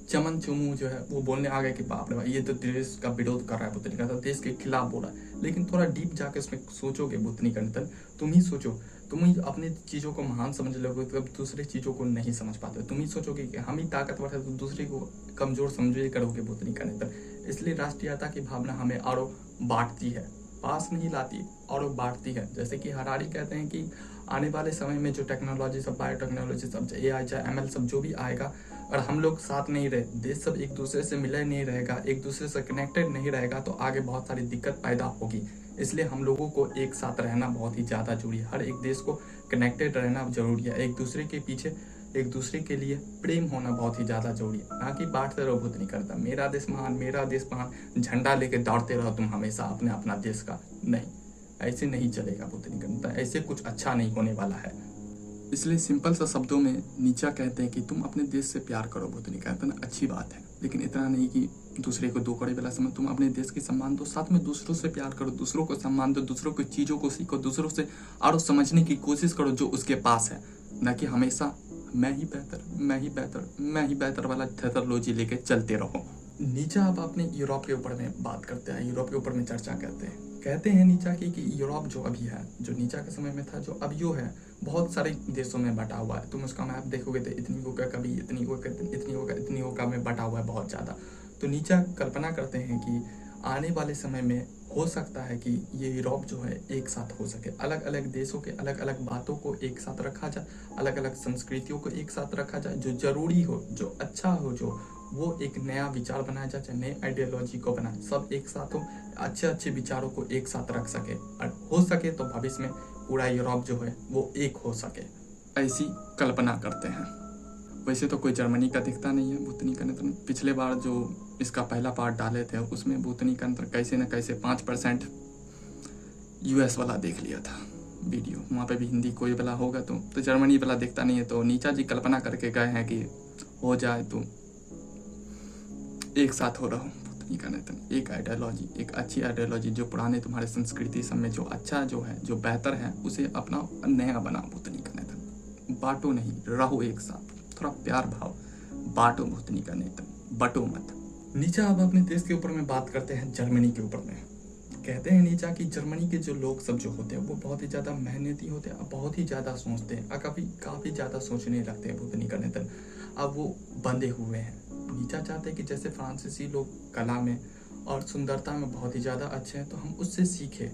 चमन चुमू जो है वो बोलने आ गए कि बाप रे भाई ये तो देश का विरोध कर रहा है भूतनी का, तो देश के खिलाफ बोल रहा है। लेकिन थोड़ा डीप जाके उसमें सोचोगे भूतनी का नेतन, तुम ही सोचो, तुम ही अपनी चीज़ों को महान समझ लोगे तो दूसरे चीज़ों को नहीं समझ पाते। तुम ही सोचोगे कि हम ही ताकतवर है तो दूसरे को कमजोर समझे करोगे भूतनी का नेतन। इसलिए राष्ट्रीयता की भावना हमें और बांटती है, पास नहीं लाती और बांटती है। जैसे कि हरारी कहते हैं कि आने वाले समय में जो टेक्नोलॉजी सब, बायोटेक्नोलॉजी सब, AI चाहे ML सब जो भी आएगा, और हम लोग साथ नहीं रहे, देश सब एक दूसरे से मिले नहीं रहेगा, एक दूसरे से कनेक्टेड नहीं रहेगा, तो आगे बहुत सारी दिक्कत पैदा होगी। इसलिए हम लोगों को एक साथ रहना बहुत ही ज़्यादा जरूरी है। हर एक देश को कनेक्टेड रहना जरूरी है। एक दूसरे के पीछे, एक दूसरे के लिए प्रेम होना बहुत ही ज़्यादा जरूरी है, ना कि बांटते रहो भूत नहीं करता, मेरा देश महान, मेरा देश महान, झंडा लेके दौड़ते रहो तुम हमेशा अपने अपना देश का। नहीं, ऐसे नहीं चलेगा भूत नहीं करता, ऐसे कुछ अच्छा नहीं होने वाला है। इसलिए सिंपल सा शब्दों में नीचा कहते हैं कि तुम अपने देश से प्यार करो। भूत नहीं कहते ना, अच्छी बात है, लेकिन इतना नहीं कि दूसरे को दो कड़े वाला समझ। तुम अपने देश की सम्मान दो, साथ में दूसरों से प्यार करो, दूसरों को सम्मान दो, दूसरों की चीज़ों को सीखो, दूसरों से और समझने की कोशिश करो जो उसके पास है, ना कि हमेशा मैं ही बेहतर, मैं ही बेहतर, मैं ही बेहतर वाला थेथोलॉजी लेके चलते रहो। नीचा अब अपने यूरोप के ऊपर में बात करते हैं, यूरोप के ऊपर में चर्चा कहते हैं नीचा की कि यूरोप जो अभी है, जो नीचा के समय में था, जो अब यो है, बहुत सारे देशों में बटा हुआ है। तुम उसका मैप देखोगे तो इतनी होगा, कभी इतनी होगा, इतनी होगा, इतनी होगा में बटा हुआ है बहुत ज़्यादा। तो नीचा कल्पना करते हैं कि आने वाले समय में हो सकता है कि ये यूरोप जो है एक साथ हो सके, अलग अलग देशों के अलग अलग बातों को एक साथ रखा जाए, अलग अलग संस्कृतियों को एक साथ रखा जाए, जो जरूरी हो, जो अच्छा हो, जो वो एक नया विचार बनाया जाए, नए आइडियोलॉजी को बनाए, सब एक साथ हो, अच्छे अच्छे विचारों को एक साथ रख सके, और हो सके तो भविष्य में पूरा यूरोप जो है वो एक हो सके, ऐसी कल्पना करते हैं। वैसे तो कोई जर्मनी का दिखता नहीं है भूतनी का नेत्र। पिछले बार जो इसका पहला पार्ट डाले थे उसमें भूतनी का नेत्र कैसे न कैसे 5% यूएस वाला देख लिया था वीडियो, वहाँ पे भी हिंदी कोई वाला होगा तो जर्मनी वाला दिखता नहीं है। तो नीचा जी कल्पना करके गए हैं कि हो जाए तो एक साथ हो रहा हूँ भूतनी का नेत्र, एक आइडियोलॉजी, एक अच्छी आइडियोलॉजी, जो पुराने तुम्हारे संस्कृति सब में जो अच्छा जो है, जो बेहतर है, उसे अपना नया बनाओ भूतनी का नेत्र। बांटो नहीं, रहो एक साथ, थोड़ा प्यार भाव बांटो भूतनी का नेत्र, बटो मत। नीचा अब अपने देश के ऊपर में बात करते हैं, जर्मनी के ऊपर में। कहते हैं नीचा कि जर्मनी के जो लोग सब जो होते हैं वो बहुत ही ज़्यादा मेहनती होते हैं, बहुत ही ज़्यादा सोचते हैं, और काफ़ी ज़्यादा सोचने लगते हैं भूतनी का नेत्र। अब वो बंधे हुए हैं। नीचा चाहते हैं कि जैसे फ्रांसीसी लोग कला में और सुंदरता में बहुत ही ज़्यादा अच्छे हैं, तो हम उससे सीखें।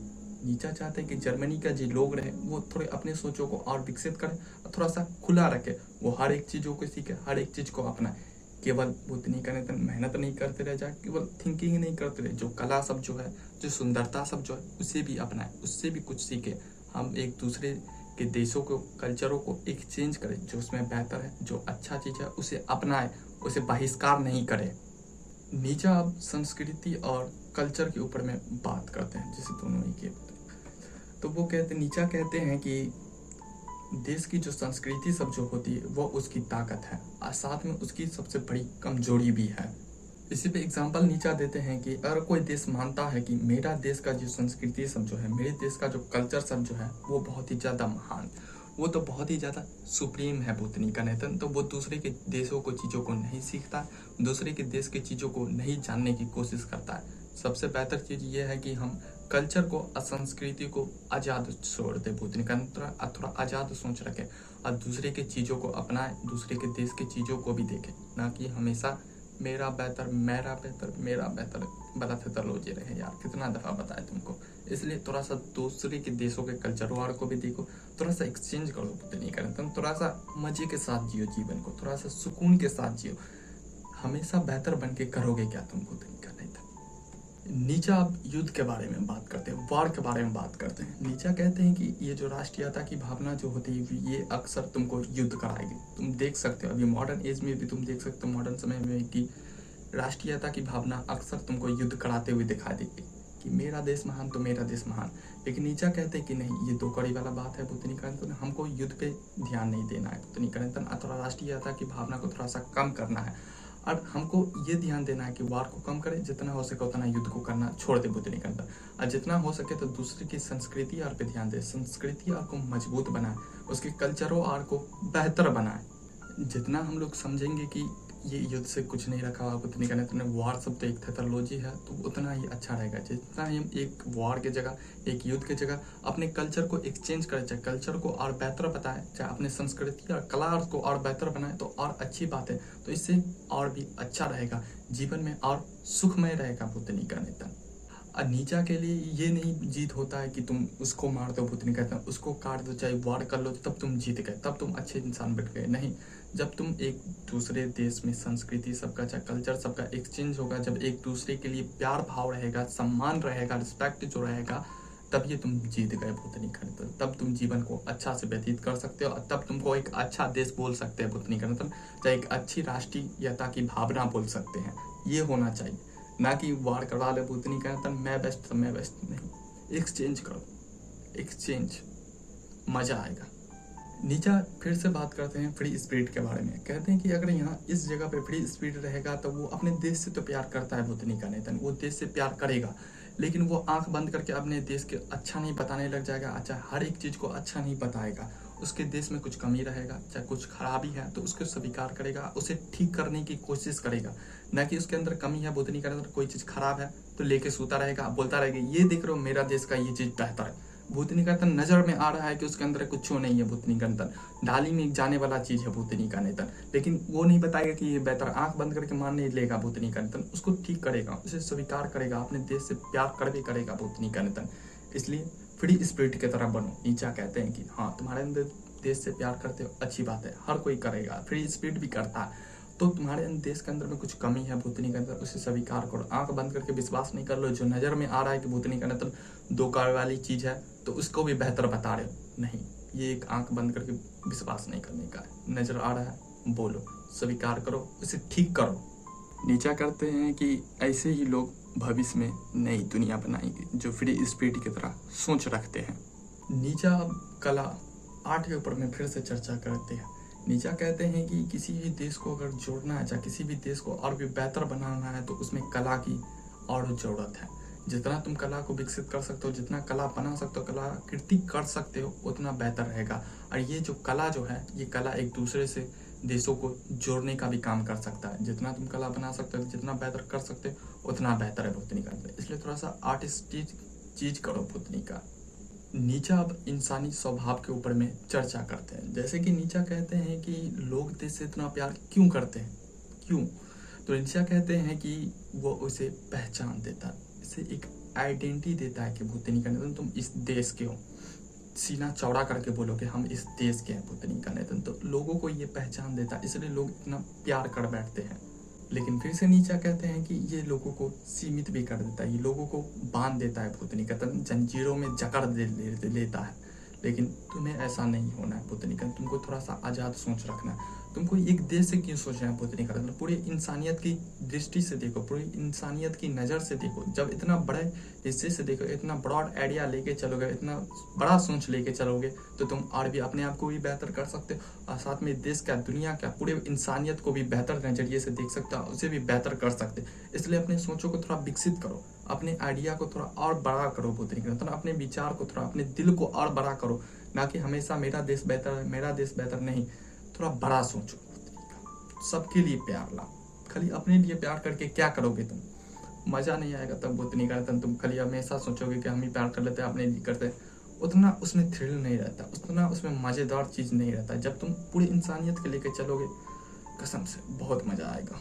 नीचा चाहते हैं कि जर्मनी का जो लोग रहे वो थोड़े अपने सोचों को और विकसित करें और थोड़ा सा खुला रखे, वो हर एक चीज़ों को सीखे, हर एक चीज़ को अपनाए। केवल भूतनी का नेत्र मेहनत नहीं करते रह जाए, केवल थिंकिंग नहीं करते रहे, जो कला सब जो है, जो सुंदरता सब जो है, उसे भी अपनाए, उससे भी कुछ सीखे। हम एक दूसरे के देशों को, कल्चरों को एक्सचेंज करें, जो उसमें बेहतर है, जो अच्छा चीज़ है उसे अपनाए, उसे बहिष्कार नहीं करे। नीचा अब संस्कृति और कल्चर के ऊपर में बात करते हैं, जैसे दोनों ही के। तो वो नीचा कहते हैं कि देश की जो संस्कृति सब जो होती है वो उसकी ताकत है, और साथ में उसकी सबसे बड़ी कमजोरी भी है। इसी पे एग्जांपल नीचा देते हैं कि अगर कोई देश मानता है कि मेरा देश का जो संस्कृति सब जो है, मेरे देश का जो कल्चर सब जो है वो बहुत ही ज़्यादा महान, वो तो बहुत ही ज़्यादा सुप्रीम है भूतनी का नेत्र, तो वो दूसरे के देशों को चीज़ों को नहीं सीखता, दूसरे के देश की चीज़ों को नहीं जानने की कोशिश करता है। सबसे बेहतर चीज़ ये है कि हम कल्चर को और संस्कृति को आज़ाद छोड़ दे, भूतनी का नेत्र थोड़ा आज़ाद सोच रखे और दूसरे के चीज़ों को अपनाए, दूसरे के देश की चीज़ों को भी देखे, ना कि हमेशा मेरा बेहतर, मेरा बेहतर, मेरा बेहतर वाला थेथोलॉजी रहे। यार कितना दफ़ा बताए तुमको। इसलिए थोड़ा सा दूसरे के देशों के कल्चर वार को भी देखो, थोड़ा सा एक्सचेंज करो भूतनी का नेत्र, थोड़ा सा मजे के साथ जियो जीवन को, थोड़ा सा सुकून के साथ जियो। हमेशा बेहतर बन के करोगे क्या तुम भूतनी का नेत्र। नीचा अब युद्ध के बारे में बात करते हैं, वार के बारे में बात करते हैं। नीचा कहते हैं कि ये जो राष्ट्रीयता की भावना जो होती है ये अक्सर तुमको युद्ध कराएगी। तुम देख सकते हो अभी मॉडर्न एज में भी तुम देख सकते हो, मॉडर्न समय में कि राष्ट्रीयता की भावना अक्सर तुमको युद्ध कराते हुए दिखाई देगी कि मेरा देश महान तो मेरा देश महान। लेकिन नीचा कहते हैं कि नहीं, ये दो कड़ी वाला बात है भूतनी का नेत्र, हमको युद्ध पे ध्यान नहीं देना है भूतनी का नेत्र, थोड़ा राष्ट्रीयता की भावना को थोड़ा सा कम करना है, और हमको ये ध्यान देना है कि वार को कम करें, जितना हो सके उतना युद्ध को करना छोड़ दे भूतनी का नेत्र, और जितना हो सके तो दूसरे की संस्कृति और पे ध्यान दे, संस्कृति और को मजबूत बनाए, उसके कल्चरों और को बेहतर बनाए। जितना हम लोग समझेंगे कि ये युद्ध से कुछ नहीं रखा हुआ भूतनी का नेत्र, वार सब तो एक थेथोलॉजी है, तो उतना ही अच्छा रहेगा। जितना ही हम एक वार के जगह, एक युद्ध के जगह अपने कल्चर को एक्सचेंज करें, चाहे कल्चर को और बेहतर बताएं, चाहे अपने संस्कृति और कला को और बेहतर बनाएं, तो और अच्छी बात है। तो इससे और भी अच्छा रहेगा, जीवन में और सुखमय रहेगा भूतनी का नेत्र। और नीचा के लिए ये नहीं जीत होता है कि तुम उसको मार दो, भूतनी कहते हैं उसको काट दो, चाहे वार कर लो, तब तुम जीत गए, तब तुम अच्छे इंसान बन गए। नहीं, जब तुम एक दूसरे देश में संस्कृति सबका, चाहे कल्चर सबका एक्सचेंज होगा, जब एक दूसरे के लिए प्यार भाव रहेगा, सम्मान रहेगा, रिस्पेक्ट जो रहेगा, तब ये तुम जीत गए भूतनी कहते हैं। तब तुम जीवन को अच्छा से व्यतीत कर सकते हो और तब तुमको एक अच्छा देश बोल सकते हैं भूतनी कहते हैं, चाहे एक अच्छी राष्ट्रीयता की भावना बोल सकते हैं। ये होना चाहिए, ना कि वार करवा ले भूतनी कहते हैं मैं बेस्ट तो मैं बेस्ट नहीं। एक्सचेंज करो, एक्सचेंज, मजा आएगा। नीचा फिर से बात करते हैं फ्री स्पिरिट के बारे में। कहते हैं कि अगर यहाँ इस जगह पे फ्री स्पिरिट रहेगा तो वो अपने देश से तो प्यार करता है भूतनी का नेतन, वो देश से प्यार करेगा, लेकिन वो आंख बंद करके अपने देश के अच्छा नहीं बताने लग जाएगा, अच्छा हर एक चीज़ को अच्छा नहीं बताएगा। उसके देश में कुछ कमी रहेगा, चाहे कुछ खराबी है तो उसको स्वीकार करेगा, उसे ठीक करने की कोशिश करेगा, ना कि उसके अंदर कमी है भूतनी के अंदर कोई चीज़ खराब है तो लेके सोता रहेगा, बोलता रहेगा ये देख रहे हो मेरा देश का ये चीज़ बेहतर है। भूतनी का तन नजर में आ रहा है कि उसके अंदर कुछ नहीं है, भूतनी का तन डाली में जाने वाला चीज है भूतनी का नेतन, लेकिन वो नहीं बताएगा कि ये बेहतर, आंख बंद करके मान नहीं लेगा भूतनी का नेतन, उसको ठीक करेगा, उसे स्वीकार करेगा, अपने देश से प्यार कर भी करेगा भूतनी का नेतन। इसलिए फ्री स्पिरिट की तरह बनो। नीचा कहते हैं कि हाँ तुम्हारे अंदर देश से प्यार करते हो, अच्छी बात है, हर कोई करेगा, फ्री स्पिरिट भी करता है, तो तुम्हारे देश के अंदर में कुछ कमी है भूतनी के अंदर, उसे स्वीकार करो, आंख बंद करके विश्वास नहीं कर लो। जो नजर में आ रहा है कि भूतनी के अंदर दो कार वाली चीज है तो उसको भी बेहतर बता रहे हो, नहीं, ये एक आंख बंद करके विश्वास नहीं करने का है। नजर आ रहा है, बोलो, स्वीकार करो, उसे ठीक करो। नीचा करते हैं कि ऐसे ही लोग भविष्य में नई दुनिया बनाएंगे जो फ्री स्पिरिट की तरह सोच रखते हैं। नीचा कला आर्ट के ऊपर में फिर से चर्चा करते हैं। नीचा कहते हैं कि किसी भी देश को अगर जोड़ना है, चाहे किसी भी देश को और भी बेहतर बनाना है, तो उसमें कला की और जरूरत है। जितना तुम कला को विकसित कर सकते हो, जितना कला बना सकते हो, कलाकृति कर सकते हो, उतना बेहतर रहेगा। और ये जो कला जो है, ये कला एक दूसरे से देशों को जोड़ने का भी काम कर सकता है। जितना तुम कला बना सकते हो, जितना बेहतर कर सकते हो, उतना बेहतर है भूतनी का। इसलिए थोड़ा सा आर्टिस्टिक चीज करो भूतनी का। नीचा अब इंसानी स्वभाव के ऊपर में चर्चा करते हैं। जैसे कि नीचा कहते हैं कि लोग देश से इतना प्यार क्यों करते हैं, क्यों? तो नीचा कहते हैं कि वो उसे पहचान देता है, इसे एक आइडेंटिटी देता है कि भूतनी का नेतन तुम इस देश के हो। सीना चौड़ा करके बोलो कि हम इस देश के हैं भूतनी का नेतन, तो लोगों को ये पहचान देता है, इसलिए लोग इतना प्यार कर बैठते हैं। लेकिन फिर से नीचा कहते हैं कि ये लोगों को सीमित भी कर देता है, ये लोगों को बांध देता है भूतनी का तन, जंजीरों में जकड़ लेता है। लेकिन तुम्हें ऐसा नहीं होना है भूतनी का, तुमको थोड़ा सा आज़ाद सोच रखना है। तुमको एक देश से क्यों सोचना है भूतनी का, पूरी इंसानियत की दृष्टि से देखो, पूरी इंसानियत की नज़र से देखो। जब इतना बड़े हिस्से से देखो, इतना ब्रॉड आइडिया लेके चलोगे, इतना बड़ा सोच लेके चलोगे, तो तुम और भी अपने आप को भी बेहतर कर सकते हो और साथ में देश क्या, दुनिया क्या, पूरे इंसानियत को भी बेहतर नज़रिए से देख सकते हो, उसे भी बेहतर कर सकते। इसलिए अपने सोचों को थोड़ा विकसित करो, अपने आइडिया को थोड़ा और बड़ा करो भूतनी का, अपने विचार को थोड़ा, अपने दिल को और बड़ा करो, ना कि हमेशा मेरा देश बेहतर है, मेरा देश बेहतर नहीं। थोड़ा बड़ा सोचो, सबके लिए प्यार लाओ। खाली अपने लिए प्यार करके क्या करोगे तुम? मजा नहीं आएगा तब भूतनी का। तुम खाली हमेशा सोचोगे कि हम ही प्यार कर लेते हैं, अपने लिए करते हैं, उतना उसमें थ्रिल नहीं रहता, उतना उसमें मजेदार चीज नहीं रहता। जब तुम पूरी इंसानियत के लेके चलोगे, कसम से बहुत मजा आएगा।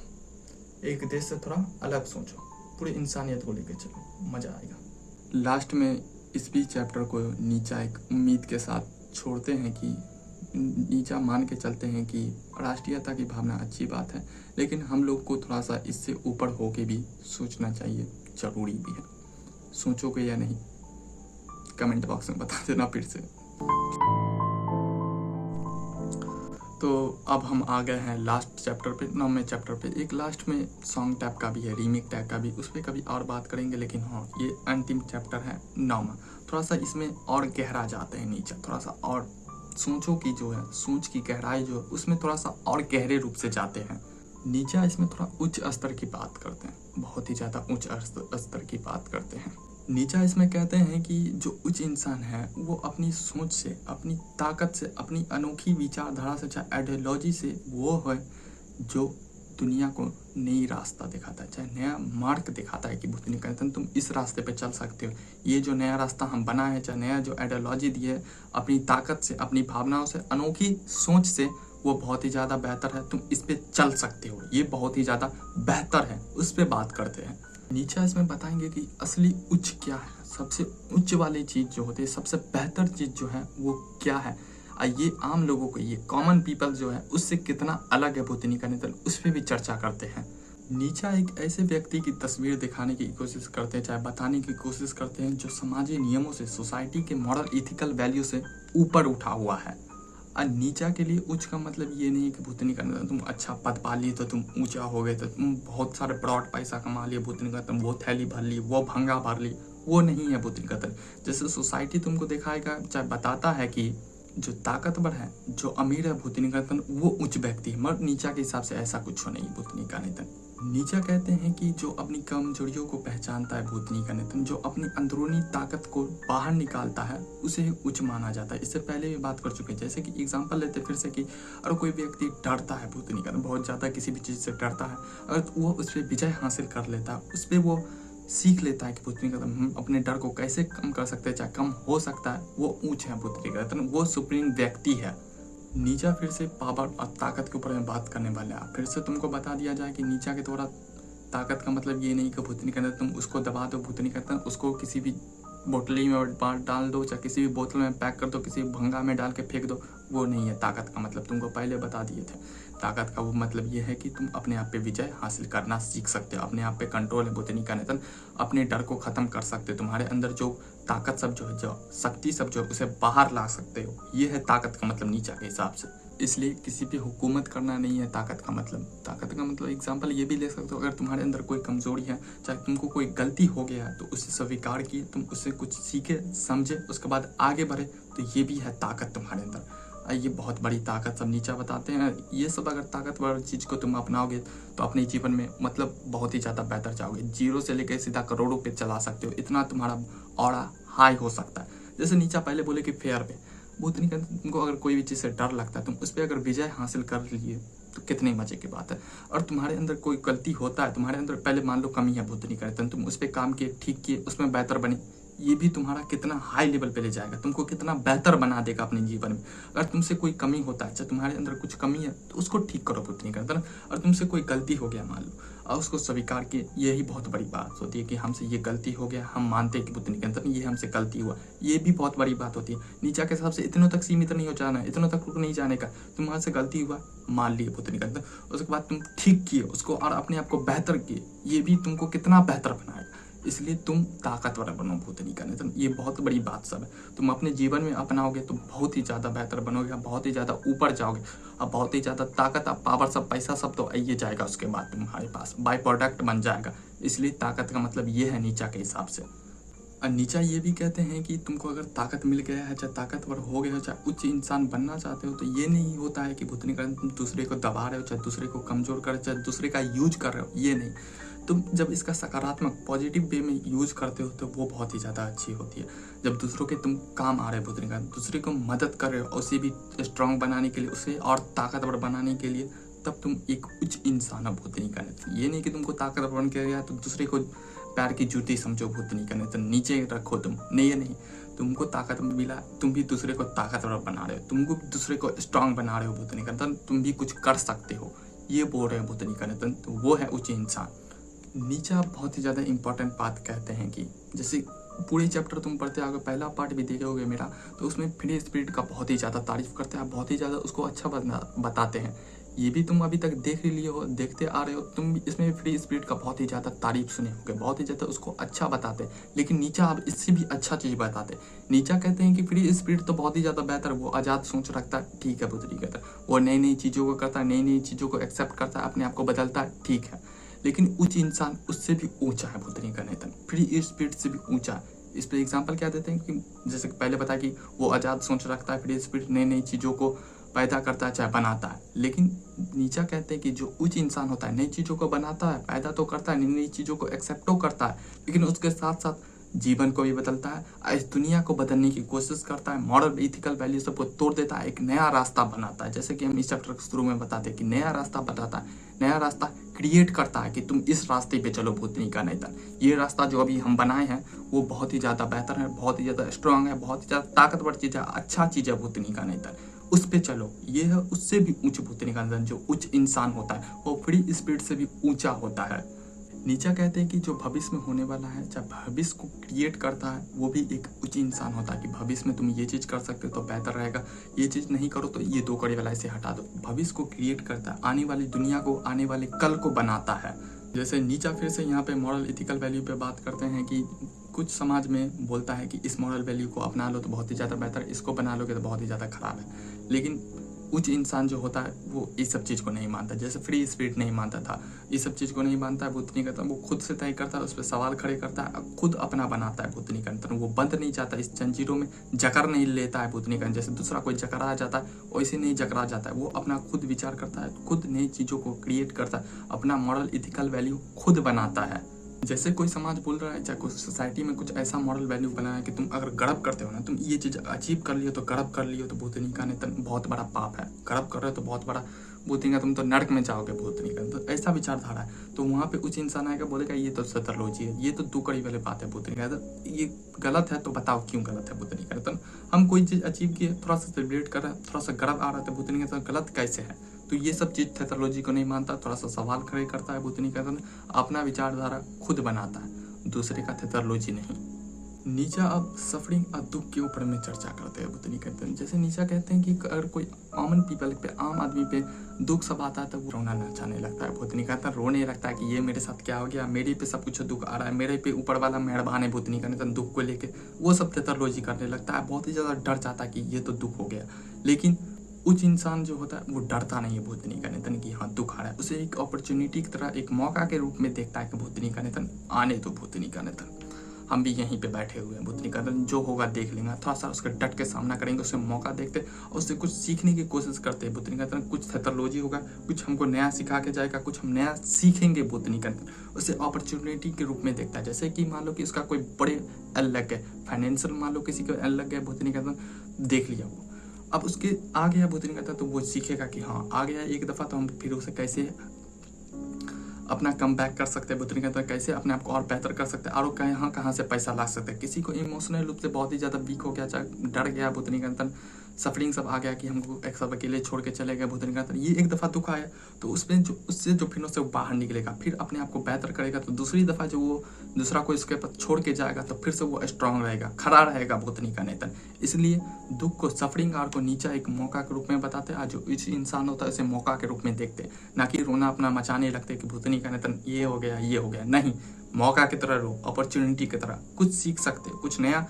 एक देश से थोड़ा अलग सोचो, पूरी इंसानियत को लेके चलो, मजा आएगा। लास्ट में इस भी चैप्टर को नीचा एक उम्मीद के साथ छोड़ते हैं कि नीचा मान के चलते हैं कि राष्ट्रीयता की भावना अच्छी बात है, लेकिन हम लोग को थोड़ा सा इससे ऊपर होके भी सोचना चाहिए, जरूरी भी है। सोचोगे या नहीं, कमेंट बॉक्स में बता देना फिर से। तो अब हम आ गए हैं लास्ट चैप्टर पे, 9वें चैप्टर पे। एक लास्ट में सॉन्ग टाइप का भी है, रीमेक टाइप का भी, उस पर कभी और बात करेंगे। लेकिन हाँ, ये अंतिम चैप्टर है 9वां। थोड़ा सा इसमें और गहरा जाते हैं नीचा, थोड़ा सा और सोचों की जो है, सोच की गहराई जो है, उसमें थोड़ा सा और गहरे रूप से जाते हैं। नीचा इसमें थोड़ा उच्च स्तर की बात करते हैं, बहुत ही ज़्यादा उच्च स्तर की बात करते हैं। नीचा इसमें कहते हैं कि जो उच्च इंसान है वो अपनी सोच से, अपनी ताकत से, अपनी अनोखी विचारधारा से, चाहे आइडियोलॉजी से, वो है जो दुनिया को नई रास्ता दिखाता है, चाहे नया मार्ग दिखाता है कि भूतनी कहते हैं तुम इस रास्ते पे चल सकते हो। ये जो नया रास्ता हम बनाए हैं, चाहे नया जो आइडियोलॉजी दी है, अपनी ताकत से, अपनी भावनाओं से, अनोखी सोच से, वो बहुत ही ज़्यादा बेहतर है, तुम इस पे चल सकते हो, ये बहुत ही ज़्यादा बेहतर है, उस पर बात करते हैं। नीचा इसमें बताएंगे कि असली उच्च क्या है, सबसे उच्च वाली चीज़ जो होती है, सबसे बेहतर चीज़ जो है वो क्या है। ये आम लोगों को, ये कॉमन पीपल जो है उससे कितना अलग है भूतनी का निधन, उस पर भी चर्चा करते हैं। नीचा एक ऐसे व्यक्ति की तस्वीर दिखाने की कोशिश करते हैं, चाहे बताने की कोशिश करते हैं, जो समाजी नियमों से, सोसाइटी के मॉरल इथिकल वैल्यू से ऊपर उठा हुआ है। और नीचा के लिए उच्च का मतलब ये नहीं कि भूतनी का निधन तुम अच्छा पद पा लिए तो तुम ऊंचा हो गए, तो तुम बहुत सारे ब्रॉड पैसा कमा लिए भूतनी का, तुम वो थैली भर ली, वो भंगा भर ली, वो नहीं है भूतनी का निधन। जैसे सोसाइटी तुमको दिखाएगा, चाहे बताता है कि जो ताकतवर है, जो अमीर है भूतनी का निधन वो उच्च व्यक्ति है, मगर नीचा के हिसाब से ऐसा कुछ नहीं भूतनी का निधन। नीचा कहते हैं कि जो अपनी कमजोरियों को पहचानता है भूतनी का निधन, जो अपनी अंदरूनी ताकत को बाहर निकालता है, उसे उच्च माना जाता है। इससे पहले भी बात कर चुके हैं, जैसे कि एग्जांपल लेते फिर से कि अगर कोई व्यक्ति डरता है भूतनी का, बहुत ज़्यादा किसी भी चीज़ से डरता है, अगर वो उस पर विजय हासिल कर लेता है, उस पर वो सीख लेता है कि भूतनी का हम अपने डर को कैसे कम कर सकते हैं, चाहे कम हो सकता है, वो ऊँच है भूतनी का, वो सुप्रीम व्यक्ति है। नीचा फिर से पावर और ताकत के ऊपर में बात करने वाले हैं। फिर से तुमको बता दिया जाए कि नीचा के द्वारा ताकत का मतलब ये नहीं कि भूतनी के अंदर तुम उसको दबा दो, भूतनी के अंदर उसको किसी भी बोतली में डाल दो, चाहे किसी भी बोतल में पैक कर दो, किसी भंगा में डाल के फेंक दो, वो नहीं है ताकत का मतलब। तुमको पहले बता दिए थे, ताकत का वो मतलब ये है कि तुम अपने आप पे विजय हासिल करना सीख सकते हो, अपने आप पे कंट्रोल है भूतनी का निधन, अपने डर को खत्म कर सकते हो, तुम्हारे अंदर जो ताकत सब जो है, जो शक्ति सब जो है, उसे बाहर ला सकते हो। ये है ताकत का मतलब नीचा के हिसाब से। इसलिए किसी पे हुकूमत करना नहीं है ताकत का मतलब। ताकत का मतलब एग्जांपल ये भी ले सकते हो, अगर तुम्हारे अंदर कोई कमजोरी है, चाहे तुमको कोई गलती हो गया है, तो उसे स्वीकार किए, तुम उससे कुछ सीखे समझे, उसके बाद आगे बढ़े, तो ये भी है ताकत तुम्हारे अंदर। ये बहुत बड़ी ताकत सब नीचा बताते हैं। ये सब अगर ताकतवर चीज़ को तुम अपनाओगे तो अपने जीवन में मतलब बहुत ही ज़्यादा बेहतर जाओगे, जीरो से लेकर सीधा करोड़ों पे चला सकते हो, इतना तुम्हारा ऑरा हाई हो सकता है। जैसे नीचा पहले बोले कि फेयर पे, भूतनी का तुमको अगर कोई भी चीज़ से डर लगता है, तुम उस पर अगर विजय हासिल कर लिए तो कितने मजे की बात है। और तुम्हारे अंदर कोई गलती होता है, तुम्हारे अंदर पहले मान लो कमी है भूतनी का, तुम उस पर काम किए, ठीक किए, उसमें बेहतर बने, ये भी तुम्हारा कितना हाई लेवल पे ले जाएगा, तुमको कितना बेहतर बना देगा अपने जीवन में। अगर तुमसे कोई कमी होता है, चाहे तुम्हारे अंदर कुछ कमी है, तो उसको ठीक करो भूतनी का निधन। और तुमसे कोई गलती हो गया मान लो, और उसको स्वीकार किए, यही बहुत बड़ी बात होती है कि हमसे ये गलती हो गया, हम मानते हैं कि भूतनी का निधन ये हमसे गलती हुआ, ये भी बहुत बड़ी बात होती है। नीचा के हिसाब से इतनों तक सीमित नहीं हो जाना, इतनों तक रुक नहीं जाने का, तुम्हारे से गलती हुआ, मान लिए भूतनी का निधन, उसके बाद तुम ठीक किए उसको और अपने आप को बेहतर किए, ये भी तुमको कितना बेहतर बनाएगा। इसलिए तुम ताकतवर बनो भूतनी का निधन, ये बहुत बड़ी बात सब है। तुम अपने जीवन में अपनाओगे तो बहुत ही ज़्यादा बेहतर बनोगे, बहुत ही ज़्यादा ऊपर जाओगे, और बहुत ही ज़्यादा ताकत, पावर सब, पैसा सब तो आइए जाएगा उसके बाद तुम्हारे पास, बाय प्रोडक्ट बन जाएगा। इसलिए ताकत का मतलब ये है नीचा के हिसाब से। और नीचा ये भी कहते हैं कि तुमको अगर ताकत मिल गया है, चाहे ताकतवर हो गए हो, चाहे उच्च इंसान बनना चाहते हो, तो ये नहीं होता है कि भूतनी का तुम दूसरे को दबा रहे हो, चाहे दूसरे को कमजोर कर, चाहे दूसरे का यूज कर रहे हो, ये नहीं। तुम जब इसका सकारात्मक पॉजिटिव वे में यूज करते हो तो वो बहुत ही ज़्यादा अच्छी होती है। जब दूसरों के तुम काम आ रहे हो भूतनी का, दूसरे को मदद कर रहे हो उसे भी स्ट्रांग बनाने के लिए, उसे और ताकतवर बनाने के लिए, तब तुम एक उच्च इंसान हो भूतनी का निधन। ये नहीं कि तुमको ताकतवर बन के गया तो दूसरे को पैर की जूती समझो भूतनी का निधन, नीचे रखो तुम, नहीं ये नहीं। तुमको ताकत मिला, तुम भी दूसरे को ताकतवर बना रहे हो, तुमको दूसरे को स्ट्रांग बना रहे हो भूतनी का निधन, तुम भी कुछ कर सकते हो, ये बोल रहे हो भूतनी का निधन, तो वो है उच्च इंसान। नीचा बहुत ही ज़्यादा इंपॉर्टेंट बात कहते हैं कि जैसे पूरे चैप्टर तुम पढ़ते आओगे, पहला पार्ट भी देखोगे मेरा, तो उसमें फ्री स्पिरिट का बहुत ही ज़्यादा तारीफ करते हैं, बहुत ही ज़्यादा उसको अच्छा बताते हैं। ये भी तुम अभी तक देख ही लिए हो, देखते आ रहे हो, तुम भी इसमें फ्री स्पिरिट का बहुत ही ज़्यादा तारीफ सुने होंगे, बहुत ही ज़्यादा उसको अच्छा बताते हैं। लेकिन नीचा अब इससे भी अच्छा चीज़ बताते हैं। नीचा कहते हैं कि फ्री स्पिरिट तो बहुत ही ज़्यादा बेहतर, वो आज़ाद सोच रखता है, ठीक है भूतनी कहता है, वो नई नई चीज़ों को करता है, नई नई चीज़ों को एक्सेप्ट करता है, अपने आप को बदलता है, ठीक है। लेकिन उच्च इंसान उससे भी ऊंचा है भूतनी का निधन, फ्री स्पिरिट से भी ऊंचा है। इस पर एग्जाम्पल क्या देते हैं कि जैसे पहले बताया कि वो आज़ाद सोच रखता है, फ्री स्पिरिट नई नई चीज़ों को पैदा करता है, चाहे बनाता है। लेकिन नीचा कहते हैं कि जो उच्च इंसान होता है, नई चीज़ों को बनाता है, पैदा तो करता है, नई नई चीज़ों को एक्सेप्टो करता है, लेकिन उसके साथ साथ जीवन को भी बदलता है, इस दुनिया को बदलने की कोशिश करता है, मॉरल इथिकल वैल्यू सबको तोड़ देता है, एक नया रास्ता बनाता है। जैसे कि हम इस चैप्टर के शुरू में बताते हैं कि नया रास्ता बताता है, नया रास्ता क्रिएट करता है कि तुम इस रास्ते पे चलो भूतनी का निधन। ये रास्ता जो अभी हम बनाए हैं वो बहुत ही ज़्यादा बेहतर है, बहुत ही ज़्यादा स्ट्रांग है, बहुत ही ज़्यादा ताकतवर चीज़ है, अच्छा चीज़ है भूतनी का निधन, उस पे चलो। ये है उससे भी ऊंच भूतनी का निधन, जो उच्च इंसान होता है वो फ्री स्पिरिट से भी ऊंचा होता है। नीचा कहते हैं कि जो भविष्य में होने वाला है, चाहे भविष्य को क्रिएट करता है, वो भी एक उच्च इंसान होता है कि भविष्य में तुम ये चीज़ कर सकते हो तो बेहतर रहेगा, ये चीज़ नहीं करो तो ये 2 कड़ी वाला इसे हटा दो। भविष्य को क्रिएट करता है, आने वाली दुनिया को, आने वाले कल को बनाता है। जैसे नीचा फिर से यहाँ पे मॉरल इथिकल वैल्यू पे बात करते हैं कि कुछ समाज में बोलता है कि इस मॉरल वैल्यू को अपना लो तो बहुत ही ज़्यादा बेहतर, इसको बना लोगे तो बहुत ही ज़्यादा खराब है। लेकिन उच्च इंसान जो होता है वो इस सब चीज़ को नहीं मानता। जैसे फ्री स्पिरिट नहीं मानता था, इस सब चीज़ को नहीं मानता है, बुद्ध नहीं करता, वो खुद से तय करता है, उस पर सवाल खड़े करता है, खुद अपना बनाता है। बुद्ध नहीं करता, वो बंद नहीं चाहता, इस जंजीरों में जकड़ नहीं लेता है। बुद्ध नहीं करता, जैसे दूसरा कोई जकड़ा जाता है वैसे नहीं जकड़ा जाता है, वो अपना खुद विचार करता है, खुद नई चीज़ों को क्रिएट करता है, अपना मॉरल इथिकल वैल्यू खुद बनाता है। जैसे कोई समाज बोल रहा है, चाहे कुछ सोसाइटी में कुछ ऐसा मॉरल वैल्यू बना है कि तुम अगर गर्व करते हो ना, तुम ये चीज़ अचीव कर लियो तो गर्व कर लियो तो भूतनी का नहीं बहुत बड़ा पाप है, गर्व कर रहे हो तो बहुत बड़ा भूतनी का, तुम तो नरक में जाओगे भूतनी का, तो ऐसा विचारधारा है। तो वहाँ पे उच्च इंसान आएगा बोलेगा ये तो सतरलोजी है, ये तो 2 कड़ी वाली बात है भूतनी का, तो ये गलत है, तो बताओ क्यों गलत है भूतनी का। तो हम कोई चीज़ अचीव किए, थोड़ा सा सेलिब्रेट कर रहे हैं, थोड़ा सा गर्व आ रहा था भूतनी का, तो गलत कैसे है। तो ये सब चीज़ थेथोलॉजी को नहीं मानता, थोड़ा सा सवाल खड़े करता है भूतनी का, अपना विचारधारा खुद बनाता है, दूसरे का थेथोलॉजी नहीं। नीचा अब सफरिंग और दुख के ऊपर में चर्चा करते हैं भूतनी कहते हैं। जैसे नीचा कहते हैं कि अगर कोई कॉमन पीपल पे, आम आदमी पे दुख सब आता है तो वो रोना नचाने लगता है। भूतनी कहता है रोने लगता है कि ये मेरे साथ क्या हो गया, मेरे पे सब कुछ दुख आ रहा है, मेरे पे ऊपर वाला मेहरबान है। भूतनी कहते हैं दुख को लेके वो सब थेथोलॉजी करने लगता है, बहुत ही ज़्यादा डर जाता है कि ये तो दुख हो गया। लेकिन उच्च इंसान जो होता है वो डरता नहीं है भूतनी का निधन कि हाँ दुख आ रहा है, उसे एक अपॉर्चुनिटी की तरह, एक मौका के रूप में देखता है कि भूतनी का निधन आने दो, भूतनी का निधन हम भी यहीं पे बैठे हुए हैं, भूतनी का निधन जो होगा देख लेंगे, थोड़ा सा उसका डट के सामना करेंगे, उसे मौका देखते और उससे कुछ सीखने की कोशिश करते हैं। भूतनी का निधन कुछ थेथोलॉजी होगा, कुछ हमको नया सिखा के जाएगा, कुछ हम नया सीखेंगे। भूतनी का निधन उसे अपॉर्चुनिटी के रूप में देखता है। जैसे कि मान लो कि उसका कोई बड़े एल लग गए, फाइनेंशियल मान लो किसी को एल लग गया, भूतनी का निधन देख लिया वो, अब उसके आ गया भूतनी कहता तो वो सीखेगा कि हाँ आ गया एक दफ़ा, तो हम फिर उसे कैसे अपना कम बैक कर सकते हैं। भूतनी कहता है कैसे अपने आप को और बेहतर कर सकते हैं, और कहाँ से पैसा ला सकते हैं। किसी को इमोशनल रूप से बहुत ही ज़्यादा वीक हो गया, चाहे डर गया, भूतनी कहता सफरिंग सब आ गया कि हमको एक सब अकेले छोड़ के चले गए। भूतनी कहता ये एक दफ़ा दुख आया तो उसमें जो उससे जो फिर उससे बाहर निकलेगा, फिर अपने आप को बेहतर करेगा, तो दूसरी दफ़ा जो वो दूसरा कोई उसके पास छोड़ के जाएगा तो फिर से वो स्ट्रांग रहेगा, खड़ा रहेगा भूतनी का नेतन। इसलिए दुख को, सफरिंग आर को नीचा एक मौका के रूप में बताते हैं, जो इस इंसान होता है उसे मौका के रूप में देखते, ना कि रोना अपना मचाने लगते कि भूतनी का नेतन ये हो गया ये हो गया। नहीं, मौका की तरह रो, अपॉर्चुनिटी की तरह कुछ सीख सकते, कुछ नया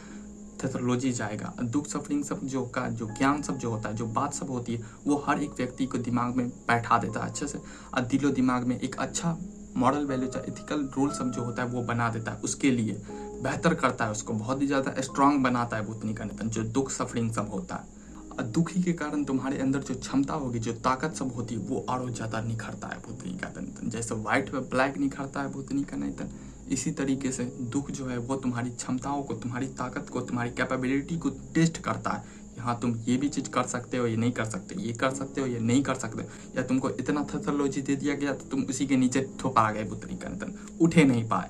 थेथोलॉजी जाएगा। दुख सफरिंग सब जो का जो ज्ञान सब जो होता है, जो बात सब होती है, वो हर एक व्यक्ति को दिमाग में बैठा देता है अच्छे से, और दिलो दिमाग में एक अच्छा मॉरल वैल्यू, एथिकल रूल सब जो होता है वो बना देता है, उसके लिए बेहतर करता है, उसको बहुत ही ज़्यादा स्ट्रांग बनाता है भूतनी का निधन। जो दुख सफरिंग सब होता है, दुखी के कारण तुम्हारे अंदर जो क्षमता होगी, जो ताकत सब होती है, वो और ज़्यादा निखरता है भूतनी का निधन। जैसे व्हाइट में ब्लैक निखरता है भूतनी का निधन, इसी तरीके से दुख जो है वो तुम्हारी क्षमताओं को, तुम्हारी ताकत को, तुम्हारी कैपेबिलिटी को टेस्ट करता है। हाँ तुम ये भी चीज़ कर सकते हो, ये नहीं कर सकते, ये कर सकते हो, ये नहीं कर सकते, या तुमको इतना थेथोलॉजी दे दिया गया तो तुम उसी के नीचे थोपा गए भूतनी का निधन, उठे नहीं पाए।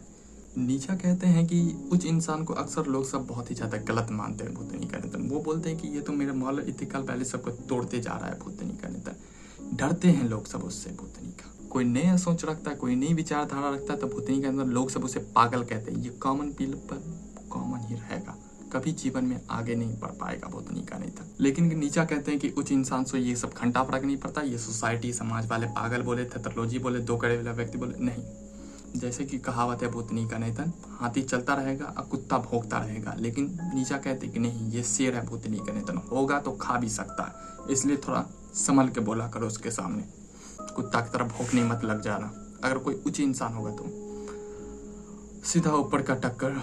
नीचा कहते हैं कि उच्च इंसान को अक्सर लोग सब बहुत ही ज़्यादा गलत मानते हैं भूतनी का निधन। वो बोलते हैं कि ये तो मेरे मॉरल इथिकल वैल्यू सबको तोड़ते जा रहा है भूतनी का निधन। डरते हैं लोग सब उससे भूतनी का। कोई नया सोच रखता है, कोई नई विचारधारा रखता है तो भूतनी के अंदर लोग सब उसे पागल कहते हैं। ये कॉमन पीपल पर कॉमन ही रहेगा, कभी जीवन में आगे नहीं बढ़ पाएगा भूतनी का नहीं था। लेकिन नीचा कहते हैं कि उच्च इंसान से ये सब घंटा फर्क नहीं पड़ता, ये सोसाइटी समाज वाले पागल बोले, थेथोलॉजी बोले, 2 कड़े वाला व्यक्ति बोले, नहीं। जैसे कि कहावत है भूतनी का नेतन, हाथी चलता रहेगा और कुत्ता भौंकता रहेगा, लेकिन नीचा कहते कि नहीं ये शेर है भूतनी का नेतन, होगा तो खा भी सकता है, इसलिए थोड़ा संभल के बोला करो उसके सामने, कुत्ता की तरह भौंकने मत लग जाना। अगर कोई उच्च इंसान होगा तो सीधा ऊपर का टक्कर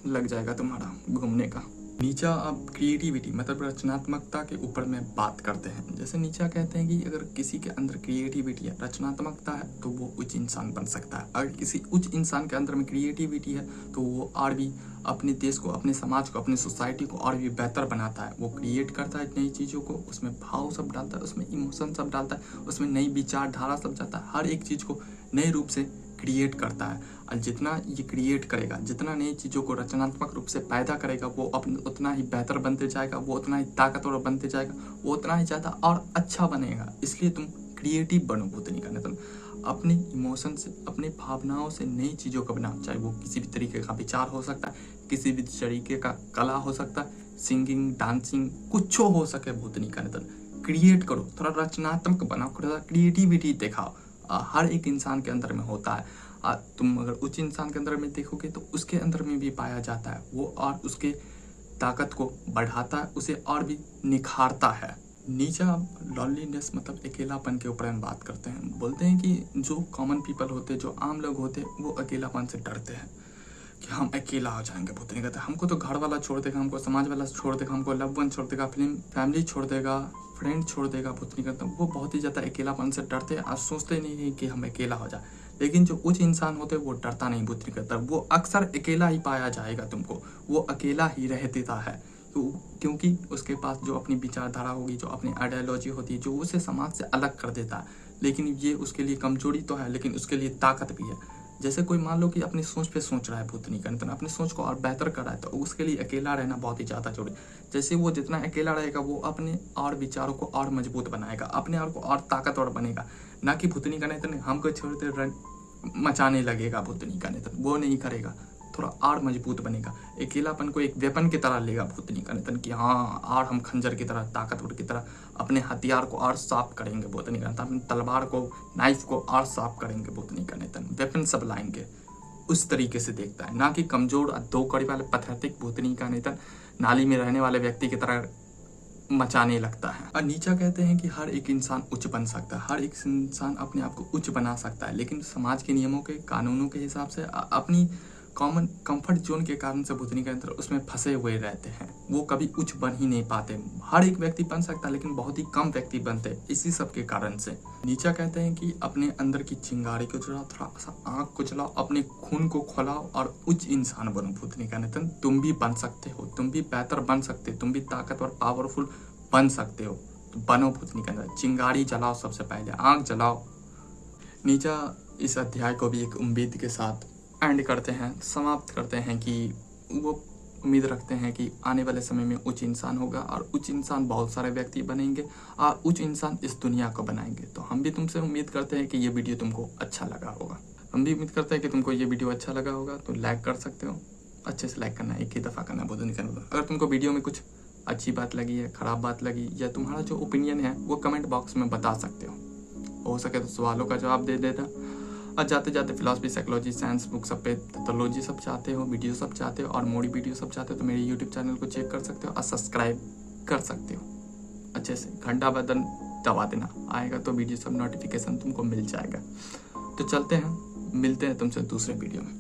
लग जाएगा तुम्हारा घूमने का। नीचा अब क्रिएटिविटी मतलब रचनात्मकता के ऊपर में बात करते हैं। जैसे नीचा कहते हैं कि अगर किसी के अंदर क्रिएटिविटी है, रचनात्मकता है, तो वो उच्च इंसान बन सकता है। अगर किसी उच्च इंसान के अंदर में क्रिएटिविटी है तो वो और भी अपने देश को, अपने समाज को, अपनी सोसाइटी को और भी बेहतर बनाता है। वो क्रिएट करता है नई चीज़ों को, उसमें भाव सब डालता है, उसमें इमोशन सब डालता है, उसमें नई विचारधारा सब जाता है, हर एक चीज़ को नए रूप से क्रिएट करता है। और जितना ये क्रिएट करेगा, जितना नई चीज़ों को रचनात्मक रूप से पैदा करेगा, वो अपने उतना ही बेहतर बनते जाएगा, वो उतना ही ताकतवर बनते जाएगा, वो उतना ही ज़्यादा और अच्छा बनेगा। इसलिए तुम क्रिएटिव बनो भूतनी का निधन। अपनी इमोशन से, अपनी भावनाओं से नई चीज़ों को बनाओ, चाहे वो किसी भी तरीके का विचार हो सकता है, किसी भी तरीके का कला हो सकता है, सिंगिंग, डांसिंग, कुछ हो सके भूतनी का निधन क्रिएट करो, थोड़ा रचनात्मक बनाओ, थोड़ा क्रिएटिविटी दिखाओ। हर एक इंसान के अंदर में होता है। तुम अगर उच्च इंसान के अंदर में देखोगे तो उसके अंदर में भी पाया जाता है वो, और उसके ताकत को बढ़ाता है, उसे और भी निखारता है। नीचा लॉनलीनेस मतलब अकेलापन के ऊपर हम बात करते हैं। बोलते हैं कि जो कॉमन पीपल होते हैं, जो आम लोग होते हैं, वो अकेलापन से डरते हैं कि हम अकेला हो जाएंगे। बहुत नहीं कहते हमको तो घर वाला छोड़ देगा, हमको समाज वाला छोड़ देगा, हमको लव वन छोड़ देगा, फैमिली छोड़ देगा, फ्रेंड छोड़ देगा। बहुत नहीं कहते वो बहुत ही ज़्यादा अकेलापन से डरते हैं और सोचते नहीं है कि हम अकेला हो जाए। लेकिन जो उच्च इंसान होते हैं वो डरता नहीं, बुद्धि करता, वो अक्सर अकेला ही पाया जाएगा तुमको, वो अकेला ही रह देता है, क्योंकि उसके पास जो अपनी विचारधारा होगी, जो अपनी आइडियोलॉजी होती है, जो उसे समाज से अलग कर देता है। लेकिन ये उसके लिए कमजोरी तो है, लेकिन उसके लिए ताकत भी है। जैसे कोई मान लो कि अपनी सोच पे सोच रहा है, भूतनी का निधन अपनी सोच को और बेहतर कर रहा है, तो उसके लिए अकेला रहना बहुत ही ज़्यादा जरूरी। जैसे वो जितना अकेला रहेगा वो अपने और विचारों को और मजबूत बनाएगा, अपने आप को और ताकतवर बनेगा, ना कि भूतनी का निधन हमको छोड़ते मचाने लगेगा। भूतनी का निधन वो नहीं करेगा, थोड़ा और मजबूत बनेगा, अकेलापन को एक वेपन की तरह लेगा भूतनी का निधन कि हाँ, और हम खंजर की तरह, ताकतवर की तरह अपने हथियार को और साफ करेंगे भूतनी का निधन, अपनी तलवार को, नाइफ को और साफ करेंगे भूतनी का निधन, वेपन सब लाएंगे। उस तरीके से देखता है, ना कि कमजोर दो कड़ी वाले पथेटिक भूतनी का निधन नाली में रहने वाले व्यक्ति की तरह मचाने लगता है। और नीचा कहते हैं कि हर एक इंसान उच्च बन सकता है, हर एक इंसान अपने आप को उच्च बना सकता है, लेकिन समाज के नियमों के, कानूनों के हिसाब से, अपनी कॉमन कंफर्ट जोन के कारण से भूतनी के अंदर उसमें फंसे हुए रहते हैं, वो कभी उच्च बन ही नहीं पाते। हर एक व्यक्ति बन सकता है, लेकिन बहुत ही कम व्यक्ति बनते हैं, इसी सब के कारण से। नीचा कहते हैं कि अपने अंदर की चिंगारी को जलाओ, थोड़ा सा आँख को जलाओ, अपने खून को खोलाओ और उच्च इंसान बनो। भूतनी का निधन तुम भी बन सकते हो, तुम भी बेहतर बन सकते हो, तुम भी ताकतवर, पावरफुल बन सकते हो, तो बनो भूतनी का निधन। चिंगारी जलाओ, सबसे पहले आँख जलाओ। नीचा इस अध्याय को भी एक उम्मीद के साथ एंड करते हैं, समाप्त करते हैं कि वो उम्मीद रखते हैं कि आने वाले समय में उच्च इंसान होगा और उच्च इंसान बहुत सारे व्यक्ति बनेंगे और उच्च इंसान इस दुनिया को बनाएंगे। तो हम भी तुमसे उम्मीद करते हैं कि ये वीडियो तुमको अच्छा लगा होगा। हम भी उम्मीद करते हैं कि तुमको ये वीडियो अच्छा लगा होगा, तो लाइक कर सकते हो, अच्छे से लाइक करना है, एक ही दफ़ा करना है, बहुत नहीं करना। अगर तुमको वीडियो में कुछ अच्छी बात लगी है, ख़राब बात लगी, या तुम्हारा जो ओपिनियन है वो कमेंट बॉक्स में बता सकते हो सके तो सवालों का जवाब दे देना। और जाते जाते फिलॉसफी, साइकोलॉजी, साइंस बुक सब पे, पैथोलॉजी सब चाहते हो, वीडियो सब चाहते हो और मोडी वीडियो सब चाहते हो, तो मेरे यूट्यूब चैनल को चेक कर सकते हो और सब्सक्राइब कर सकते हो। अच्छे से घंटा बटन दबा देना, आएगा तो वीडियो सब नोटिफिकेशन तुमको मिल जाएगा। तो चलते हैं, मिलते हैं तुमसे दूसरे वीडियो में।